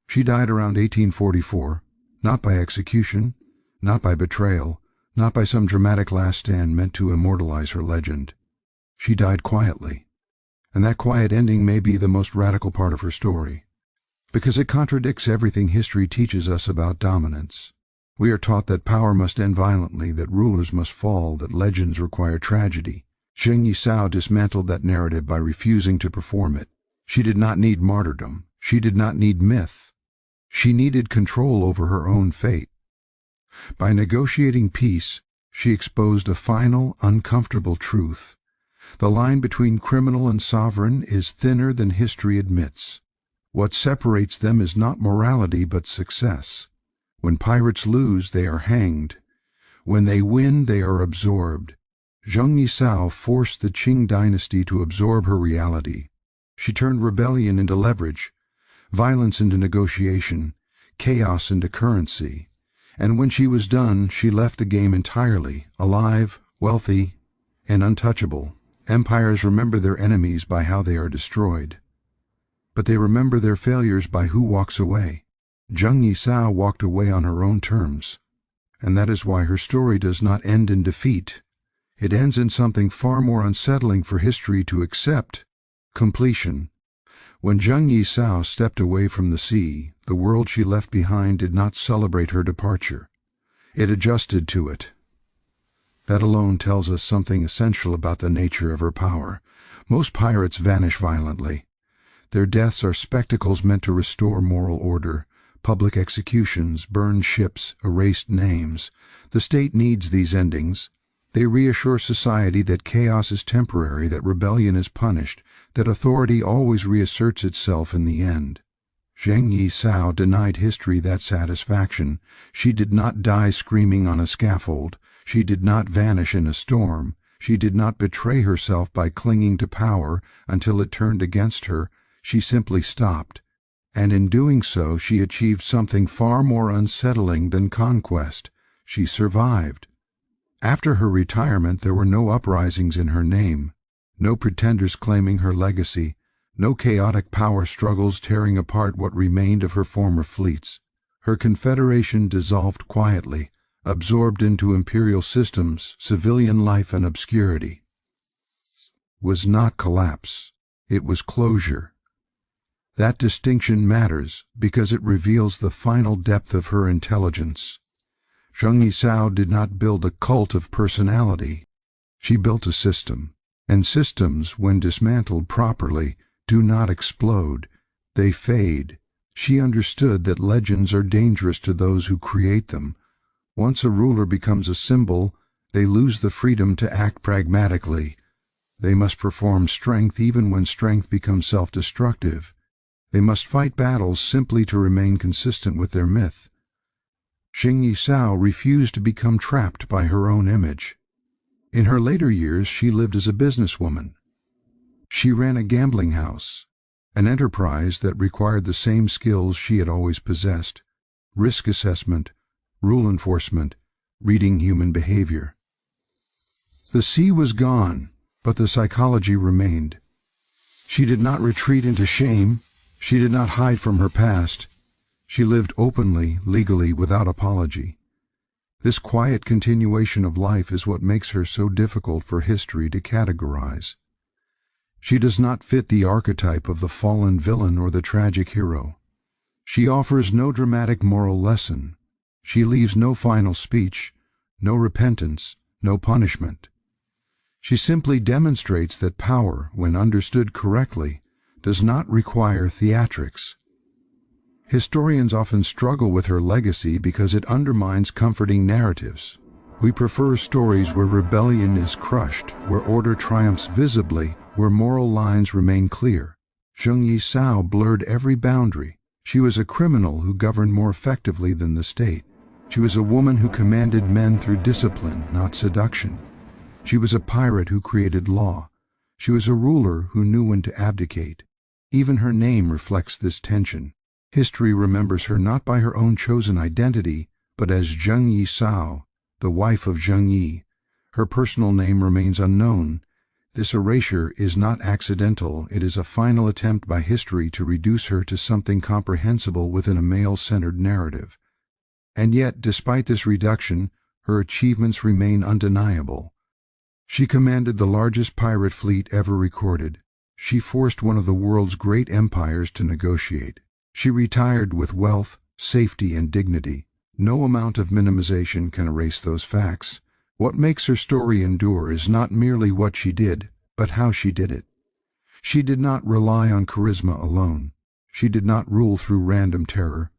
She died around 1844, not by execution, not by betrayal, not by some dramatic last stand meant to immortalize her legend. She died quietly, and that quiet ending may be the most radical part of her story, because it contradicts everything history teaches us about dominance. We are taught that power must end violently, that rulers must fall, that legends require tragedy. Zheng Yi Sao dismantled that narrative by refusing to perform it. She did not need martyrdom. She did not need myth. She needed control over her own fate. By negotiating peace, she exposed a final, uncomfortable truth. The line between criminal and sovereign is thinner than history admits. What separates them is not morality but success. When pirates lose, they are hanged. When they win, they are absorbed. Zheng Yi Sao forced the Qing Dynasty to absorb her reality. She turned rebellion into leverage, violence into negotiation, chaos into currency. And when she was done, she left the game entirely, alive, wealthy, and untouchable. Empires remember their enemies by how they are destroyed, but they remember their failures by who walks away. Zheng Yi Sao walked away on her own terms, and that is why her story does not end in defeat. It ends in something far more unsettling for history to accept: completion. When Zheng Yi Sao stepped away from the sea, the world she left behind did not celebrate her departure. It adjusted to it. That alone tells us something essential about the nature of her power. Most pirates vanish violently. Their deaths are spectacles meant to restore moral order. Public executions, burned ships, erased names. The state needs these endings. They reassure society that chaos is temporary, that rebellion is punished, that authority always reasserts itself in the end. Zheng Yi Sao denied history that satisfaction. She did not die screaming on a scaffold. She did not vanish in a storm. She did not betray herself by clinging to power until it turned against her. She simply stopped, and in doing so she achieved something far more unsettling than conquest. She survived. After her retirement, there were no uprisings in her name, no pretenders claiming her legacy, no chaotic power struggles tearing apart what remained of her former fleets. Her confederation dissolved quietly, absorbed into imperial systems, civilian life, and obscurity. Was not collapse. It was closure. That distinction matters because it reveals the final depth of her intelligence. Zheng Yi Sao did not build a cult of personality. She built a system, and systems, when dismantled properly, do not explode. They fade. She understood that legends are dangerous to those who create them. Once a ruler becomes a symbol, they lose the freedom to act pragmatically. They must perform strength even when strength becomes self-destructive. They must fight battles simply to remain consistent with their myth. Zheng Yi Sao refused to become trapped by her own image. In her later years, she lived as a businesswoman. She ran a gambling house, an enterprise that required the same skills she had always possessed: risk assessment, rule enforcement, reading human behavior. The sea was gone, but the psychology remained. She did not retreat into shame. She did not hide from her past. She lived openly, legally, without apology. This quiet continuation of life is what makes her so difficult for history to categorize. She does not fit the archetype of the fallen villain or the tragic hero. She offers no dramatic moral lesson. She leaves no final speech, no repentance, no punishment. She simply demonstrates that power, when understood correctly, does not require theatrics. Historians often struggle with her legacy because it undermines comforting narratives. We prefer stories where rebellion is crushed, where order triumphs visibly, where moral lines remain clear. Zheng Yi Sao blurred every boundary. She was a criminal who governed more effectively than the state. She was a woman who commanded men through discipline, not seduction. She was a pirate who created law. She was a ruler who knew when to abdicate. Even her name reflects this tension. History remembers her not by her own chosen identity, but as Zheng Yi Sao, the wife of Zheng Yi. Her personal name remains unknown. This erasure is not accidental. It is a final attempt by history to reduce her to something comprehensible within a male-centered narrative. And yet, despite this reduction, her achievements remain undeniable. She commanded the largest pirate fleet ever recorded. She forced one of the world's great empires to negotiate. She retired with wealth, safety, and dignity. No amount of minimization can erase those facts. What makes her story endure is not merely what she did, but how she did it. She did not rely on charisma alone. She did not rule through random terror.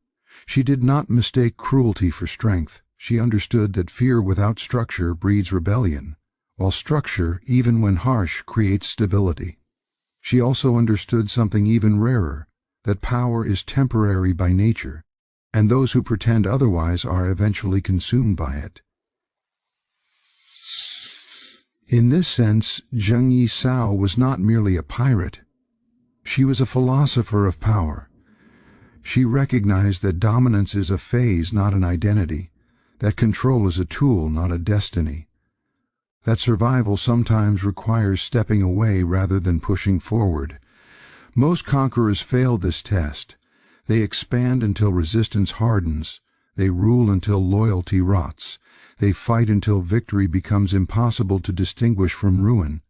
She did not mistake cruelty for strength. She understood that fear without structure breeds rebellion, while structure, even when harsh, creates stability. She also understood something even rarer, that power is temporary by nature, and those who pretend otherwise are eventually consumed by it. In this sense, Zheng Yi Sao was not merely a pirate. She was a philosopher of power. She recognized that dominance is a phase, not an identity, that control is a tool, not a destiny, that survival sometimes requires stepping away rather than pushing forward. Most conquerors fail this test. They expand until resistance hardens. They rule until loyalty rots. They fight until victory becomes impossible to distinguish from ruin.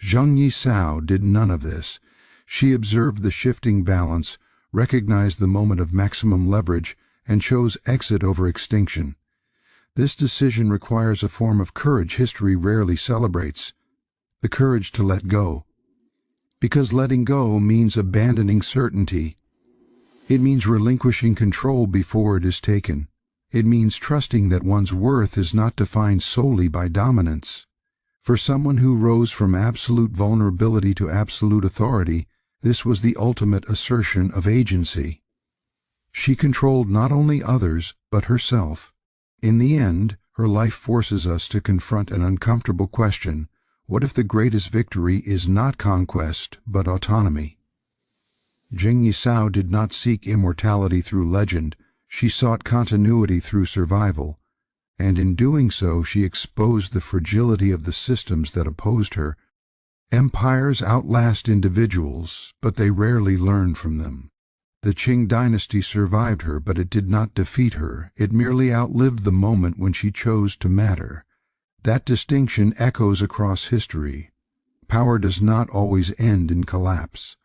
Zheng Yi Sao did none of this. She observed the shifting balance, recognized the moment of maximum leverage, and chose exit over extinction. This decision requires a form of courage history rarely celebrates: the courage to let go. Because letting go means abandoning certainty. It means relinquishing control before it is taken. It means trusting that one's worth is not defined solely by dominance. For someone who rose from absolute vulnerability to absolute authority, this was the ultimate assertion of agency. She controlled not only others, but herself. In the end, her life forces us to confront an uncomfortable question: What if the greatest victory is not conquest, but autonomy? Zheng Yi Sao did not seek immortality through legend, she sought continuity through survival, and in doing so she exposed the fragility of the systems that opposed her. Empires outlast individuals, but they rarely learn from them. The Qing Dynasty survived her, but it did not defeat her. It merely outlived the moment when she chose to matter. That distinction echoes across history. Power does not always end in collapse.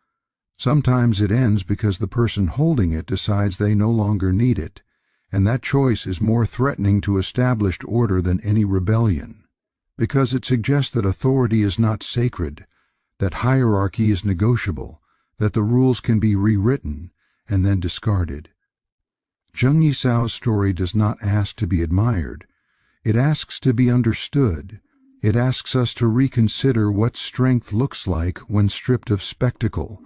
Sometimes it ends because the person holding it decides they no longer need it, and that choice is more threatening to established order than any rebellion, because it suggests that authority is not sacred, that hierarchy is negotiable, that the rules can be rewritten and then discarded. Zheng Yi Sao's story does not ask to be admired. It asks to be understood. It asks us to reconsider what strength looks like when stripped of spectacle,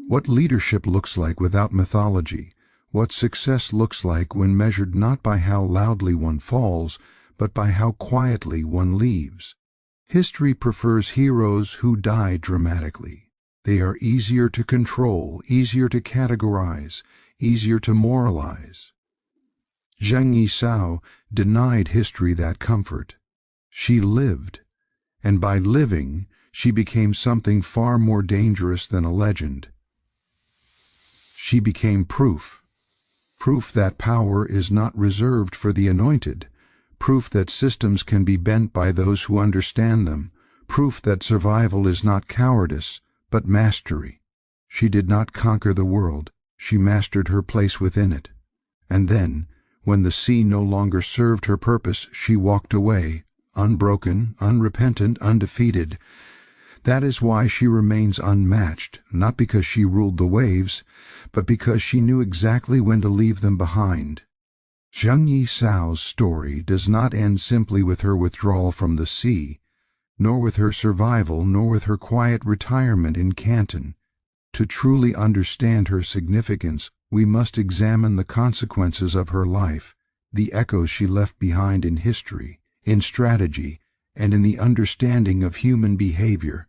what leadership looks like without mythology, what success looks like when measured not by how loudly one falls, but by how quietly one leaves. History prefers heroes who die dramatically. They are easier to control, easier to categorize, easier to moralize. Zheng Yi Sao denied history that comfort. She lived, and by living, she became something far more dangerous than a legend. She became proof that power is not reserved for the anointed, proof that systems can be bent by those who understand them, proof that survival is not cowardice, but mastery. She did not conquer the world, she mastered her place within it. And then, when the sea no longer served her purpose, she walked away, unbroken, unrepentant, undefeated. That is why she remains unmatched, not because she ruled the waves, but because she knew exactly when to leave them behind. Zheng Yi Sao's story does not end simply with her withdrawal from the sea, nor with her survival, nor with her quiet retirement in Canton. To truly understand her significance, we must examine the consequences of her life, the echoes she left behind in history, in strategy, and in the understanding of human behavior.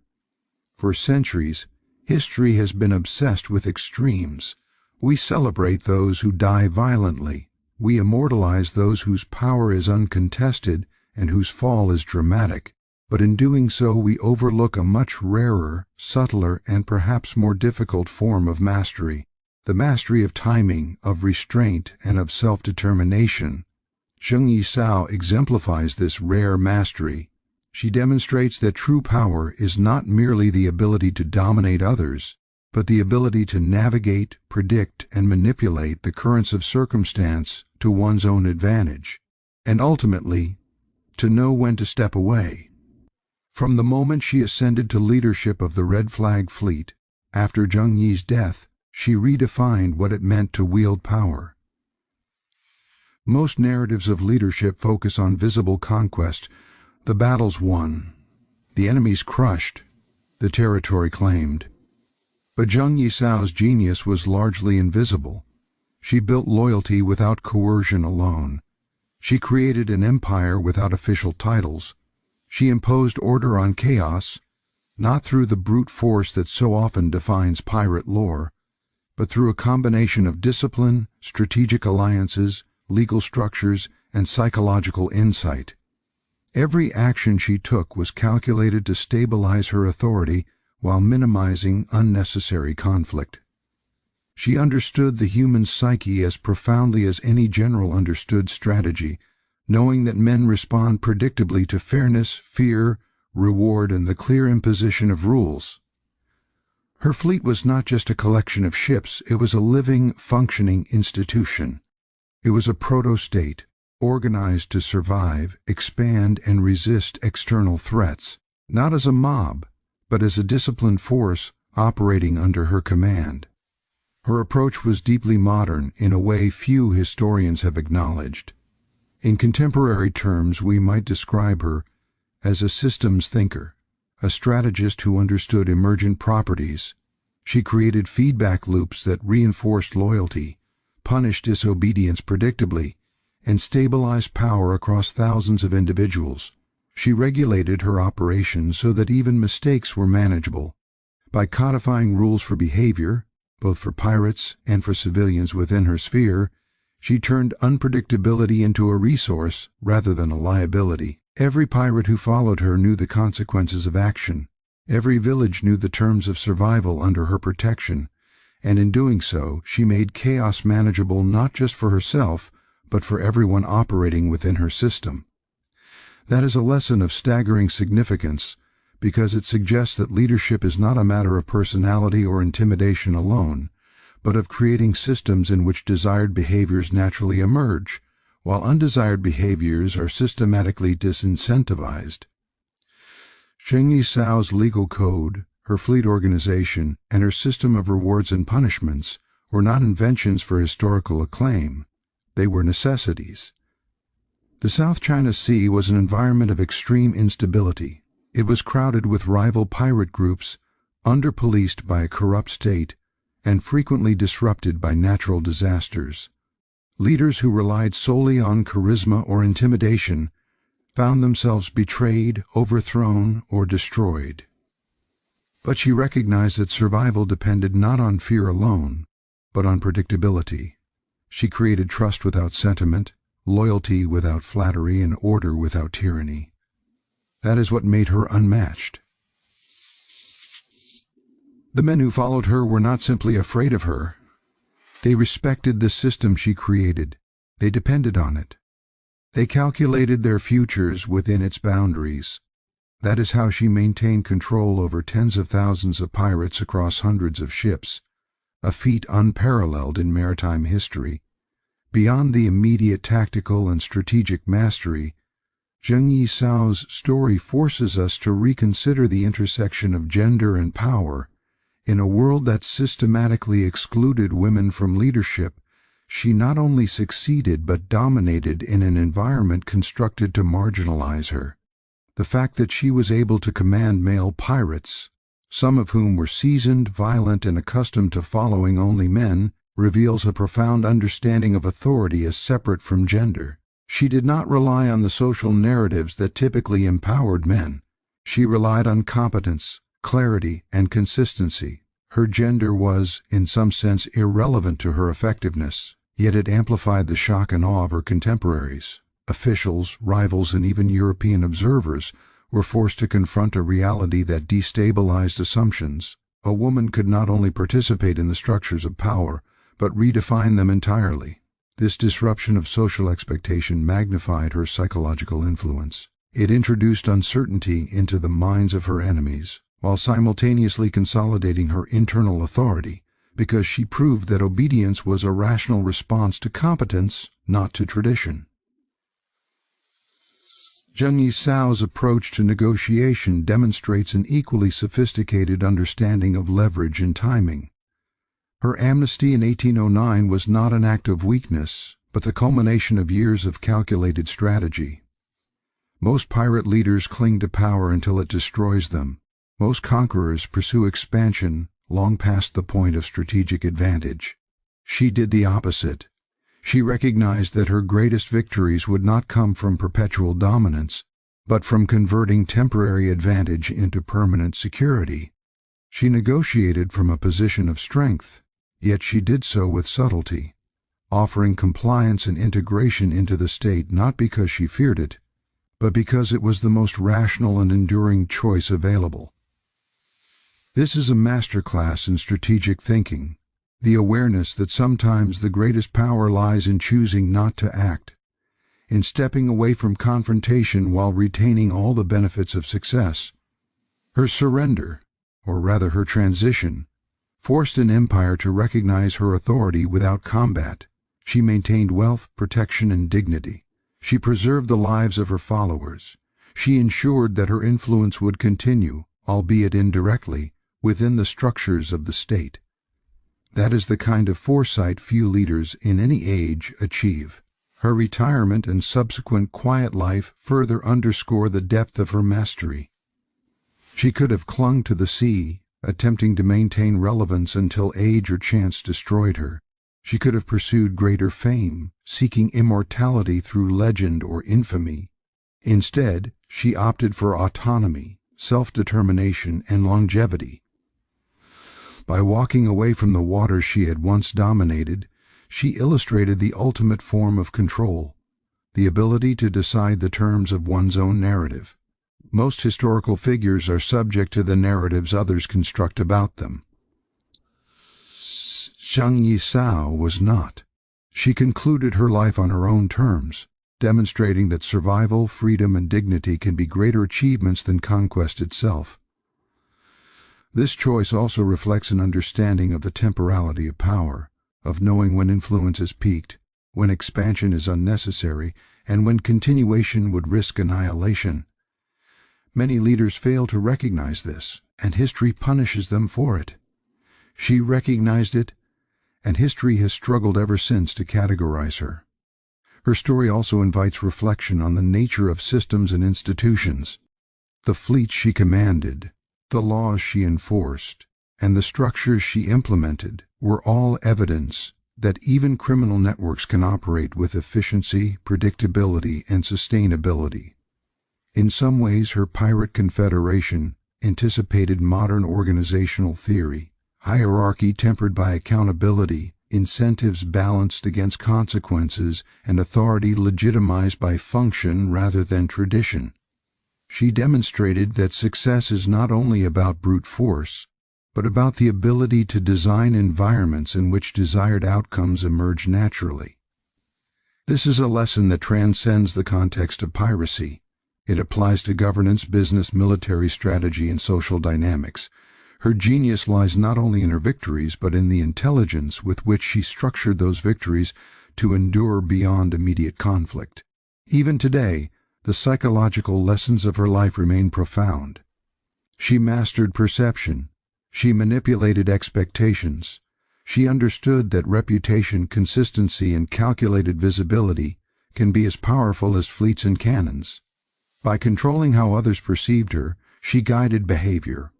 For centuries, history has been obsessed with extremes. We celebrate those who die violently. We immortalize those whose power is uncontested and whose fall is dramatic. But in doing so, we overlook a much rarer, subtler, and perhaps more difficult form of mastery, the mastery of timing, of restraint, and of self-determination. Zheng Yi Sao exemplifies this rare mastery. She demonstrates that true power is not merely the ability to dominate others, but the ability to navigate, predict, and manipulate the currents of circumstance to one's own advantage, and ultimately, to know when to step away. From the moment she ascended to leadership of the Red Flag Fleet, after Zheng Yi's death, she redefined what it meant to wield power. Most narratives of leadership focus on visible conquest, the battles won, the enemies crushed, the territory claimed. But Zheng Yi Sao's genius was largely invisible. She built loyalty without coercion alone. She created an empire without official titles. She imposed order on chaos, not through the brute force that so often defines pirate lore, but through a combination of discipline, strategic alliances, legal structures, and psychological insight. Every action she took was calculated to stabilize her authority while minimizing unnecessary conflict. She understood the human psyche as profoundly as any general understood strategy, knowing that men respond predictably to fairness, fear, reward, and the clear imposition of rules. Her fleet was not just a collection of ships, it was a living, functioning institution. It was a proto-state, organized to survive, expand, and resist external threats, not as a mob, but as a disciplined force operating under her command. Her approach was deeply modern in a way few historians have acknowledged. In contemporary terms, we might describe her as a systems thinker, a strategist who understood emergent properties. She created feedback loops that reinforced loyalty, punished disobedience predictably, and stabilized power across thousands of individuals. She regulated her operations so that even mistakes were manageable. By codifying rules for behavior, both for pirates and for civilians within her sphere, she turned unpredictability into a resource rather than a liability. Every pirate who followed her knew the consequences of action. Every village knew the terms of survival under her protection, and in doing so she made chaos manageable not just for herself, but for everyone operating within her system. That is a lesson of staggering significance, because it suggests that leadership is not a matter of personality or intimidation alone, but of creating systems in which desired behaviors naturally emerge, while undesired behaviors are systematically disincentivized. Zheng Yi Sao's legal code, her fleet organization, and her system of rewards and punishments were not inventions for historical acclaim. They were necessities. The South China Sea was an environment of extreme instability. It was crowded with rival pirate groups, under-policed by a corrupt state, and frequently disrupted by natural disasters. Leaders who relied solely on charisma or intimidation found themselves betrayed, overthrown, or destroyed. But she recognized that survival depended not on fear alone, but on predictability. She created trust without sentiment, loyalty without flattery, and order without tyranny. That is what made her unmatched. The men who followed her were not simply afraid of her. They respected the system she created. They depended on it. They calculated their futures within its boundaries. That is how she maintained control over tens of thousands of pirates across hundreds of ships, a feat unparalleled in maritime history. Beyond the immediate tactical and strategic mastery, Zheng Yi Sao's story forces us to reconsider the intersection of gender and power. In a world that systematically excluded women from leadership, she not only succeeded but dominated in an environment constructed to marginalize her. The fact that she was able to command male pirates, some of whom were seasoned, violent, and accustomed to following only men, reveals a profound understanding of authority as separate from gender. She did not rely on the social narratives that typically empowered men. She relied on competence, clarity, and consistency. Her gender was, in some sense, irrelevant to her effectiveness, yet it amplified the shock and awe of her contemporaries. Officials, rivals, and even European observers were forced to confront a reality that destabilized assumptions. A woman could not only participate in the structures of power, but redefine them entirely. This disruption of social expectation magnified her psychological influence. It introduced uncertainty into the minds of her enemies, while simultaneously consolidating her internal authority, because she proved that obedience was a rational response to competence, not to tradition. Zheng Yi Sao's approach to negotiation demonstrates an equally sophisticated understanding of leverage and timing. Her amnesty in 1809 was not an act of weakness, but the culmination of years of calculated strategy. Most pirate leaders cling to power until it destroys them. Most conquerors pursue expansion long past the point of strategic advantage. She did the opposite. She recognized that her greatest victories would not come from perpetual dominance, but from converting temporary advantage into permanent security. She negotiated from a position of strength, yet she did so with subtlety, offering compliance and integration into the state not because she feared it, but because it was the most rational and enduring choice available. This is a masterclass in strategic thinking, the awareness that sometimes the greatest power lies in choosing not to act, in stepping away from confrontation while retaining all the benefits of success. Her surrender, or rather her transition, forced an empire to recognize her authority without combat. She maintained wealth, protection, and dignity. She preserved the lives of her followers. She ensured that her influence would continue, albeit indirectly, within the structures of the state. That is the kind of foresight few leaders in any age achieve. Her retirement and subsequent quiet life further underscore the depth of her mastery. She could have clung to the sea, attempting to maintain relevance until age or chance destroyed her. She could have pursued greater fame, seeking immortality through legend or infamy. Instead, she opted for autonomy, self-determination, and longevity. By walking away from the waters she had once dominated, she illustrated the ultimate form of control, the ability to decide the terms of one's own narrative. Most historical figures are subject to the narratives others construct about them. Zheng Yi Sao was not. She concluded her life on her own terms, demonstrating that survival, freedom, and dignity can be greater achievements than conquest itself. This choice also reflects an understanding of the temporality of power, of knowing when influence has peaked, when expansion is unnecessary, and when continuation would risk annihilation. Many leaders fail to recognize this, and history punishes them for it. She recognized it, and history has struggled ever since to categorize her. Her story also invites reflection on the nature of systems and institutions. The fleets she commanded, the laws she enforced, and the structures she implemented were all evidence that even criminal networks can operate with efficiency, predictability, and sustainability. In some ways, her pirate confederation anticipated modern organizational theory, hierarchy tempered by accountability, incentives balanced against consequences, and authority legitimized by function rather than tradition. She demonstrated that success is not only about brute force, but about the ability to design environments in which desired outcomes emerge naturally. This is a lesson that transcends the context of piracy. It applies to governance, business, military strategy, and social dynamics. Her genius lies not only in her victories, but in the intelligence with which she structured those victories to endure beyond immediate conflict. Even today, the psychological lessons of her life remain profound. She mastered perception. She manipulated expectations. She understood that reputation, consistency, and calculated visibility can be as powerful as fleets and cannons. By controlling how others perceived her, she guided behavior.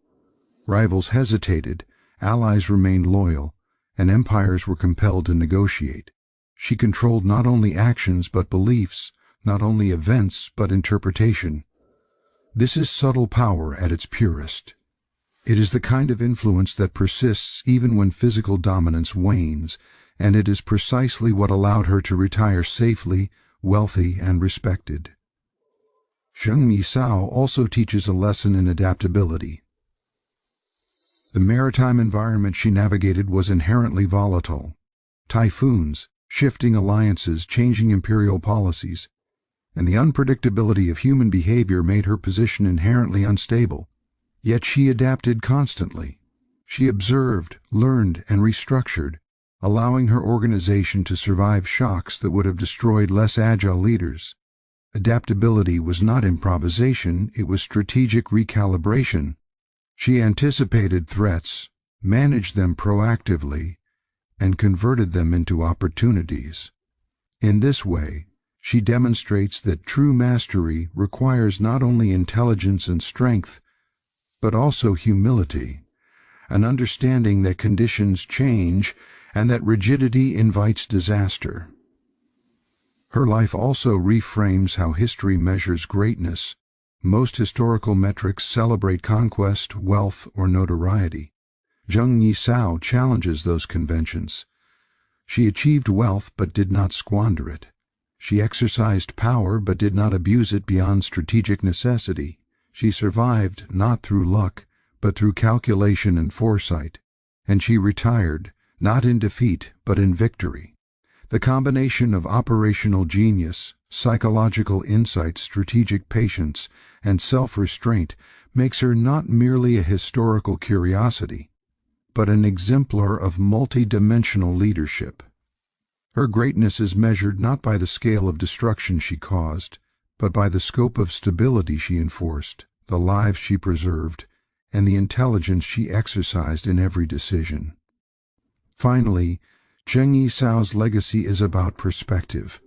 Rivals hesitated, allies remained loyal, and empires were compelled to negotiate. She controlled not only actions but beliefs, not only events but interpretation. This is subtle power at its purest. It is the kind of influence that persists even when physical dominance wanes, and it is precisely what allowed her to retire safely, wealthy, and respected. Zheng Yi Sao also teaches a lesson in adaptability. The maritime environment she navigated was inherently volatile. Typhoons, shifting alliances, changing imperial policies, and the unpredictability of human behavior made her position inherently unstable. Yet she adapted constantly. She observed, learned, and restructured, allowing her organization to survive shocks that would have destroyed less agile leaders. Adaptability was not improvisation, it was strategic recalibration. She anticipated threats, managed them proactively, and converted them into opportunities. In this way, she demonstrates that true mastery requires not only intelligence and strength, but also humility, an understanding that conditions change and that rigidity invites disaster. Her life also reframes how history measures greatness. Most historical metrics celebrate conquest, wealth, or notoriety. Zheng Yi Sao challenges those conventions. She achieved wealth but did not squander it. She exercised power but did not abuse it beyond strategic necessity. She survived not through luck, but through calculation and foresight. And she retired, not in defeat, but in victory. The combination of operational genius, psychological insight, strategic patience, and self-restraint makes her not merely a historical curiosity, but an exemplar of multi-dimensional leadership. Her greatness is measured not by the scale of destruction she caused, but by the scope of stability she enforced, the lives she preserved, and the intelligence she exercised in every decision. Finally, Zheng Yi Sao's legacy is about perspective.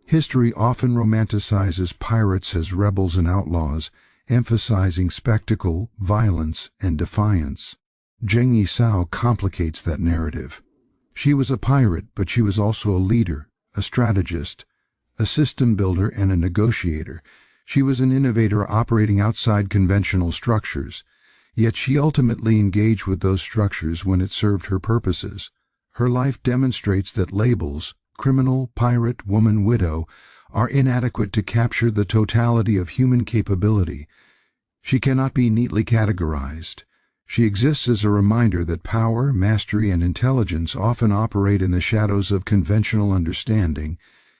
History often romanticizes pirates as rebels and outlaws, emphasizing spectacle, violence, and defiance. Zheng Yi Sao complicates that narrative. She was a pirate, but she was also a leader, a strategist, a system builder, and a negotiator. She was an innovator operating outside conventional structures, yet she ultimately engaged with those structures when it served her purposes. Her life demonstrates that labels, criminal, pirate, woman, widow, are inadequate to capture the totality of human capability. She cannot be neatly categorized. She exists as a reminder that power, mastery, and intelligence often operate in the shadows of conventional understanding,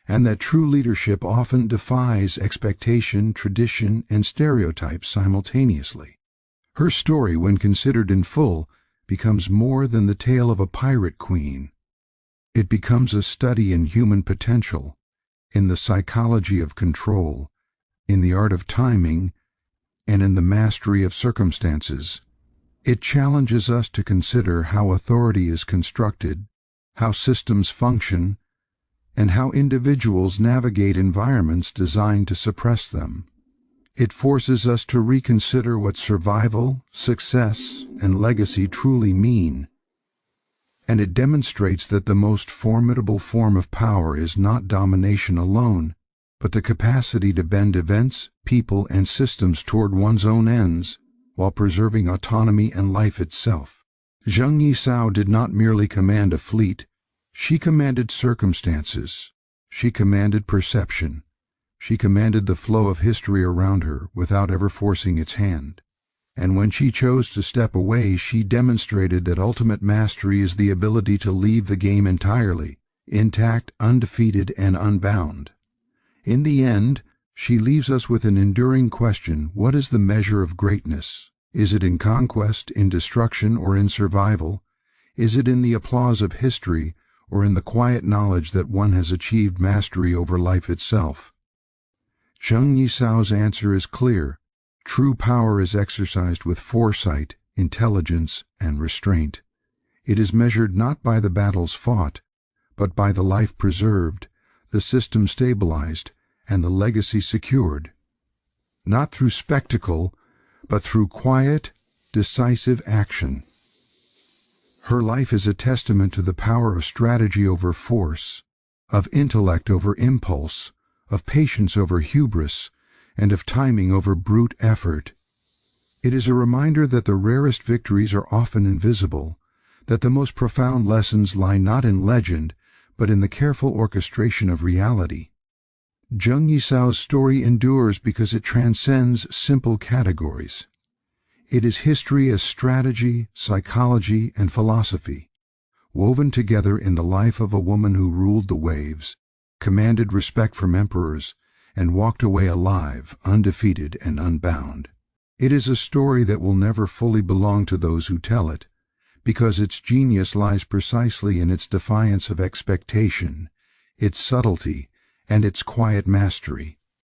and that true leadership often defies expectation, tradition, and stereotypes simultaneously. Her story, when considered in full, becomes more than the tale of a pirate queen. It becomes a study in human potential, in the psychology of control, in the art of timing, and in the mastery of circumstances. It challenges us to consider how authority is constructed, how systems function, and how individuals navigate environments designed to suppress them. It forces us to reconsider what survival, success, and legacy truly mean. And it demonstrates that the most formidable form of power is not domination alone, but the capacity to bend events, people, and systems toward one's own ends, while preserving autonomy and life itself. Zheng Yi Sao did not merely command a fleet. She commanded circumstances. She commanded perception. She commanded the flow of history around her without ever forcing its hand. And when she chose to step away, she demonstrated that ultimate mastery is the ability to leave the game entirely, intact, undefeated, and unbound. In the end, she leaves us with an enduring question: what is the measure of greatness? Is it in conquest, in destruction, or in survival? Is it in the applause of history, or in the quiet knowledge that one has achieved mastery over life itself? Zheng Yi Sao's answer is clear. True power is exercised with foresight, intelligence, and restraint. It is measured not by the battles fought, but by the life preserved, the system stabilized, and the legacy secured. Not through spectacle, but through quiet, decisive action. Her life is a testament to the power of strategy over force, of intellect over impulse, of patience over hubris, and of timing over brute effort. It is a reminder that the rarest victories are often invisible, that the most profound lessons lie not in legend, but in the careful orchestration of reality. Zheng Yi Sao's story endures because it transcends simple categories. It is history as strategy, psychology, and philosophy, woven together in the life of a woman who ruled the waves, commanded respect from emperors, and walked away alive, undefeated, and unbound. It is a story that will never fully belong to those who tell it, because its genius lies precisely in its defiance of expectation, its subtlety, and its quiet mastery.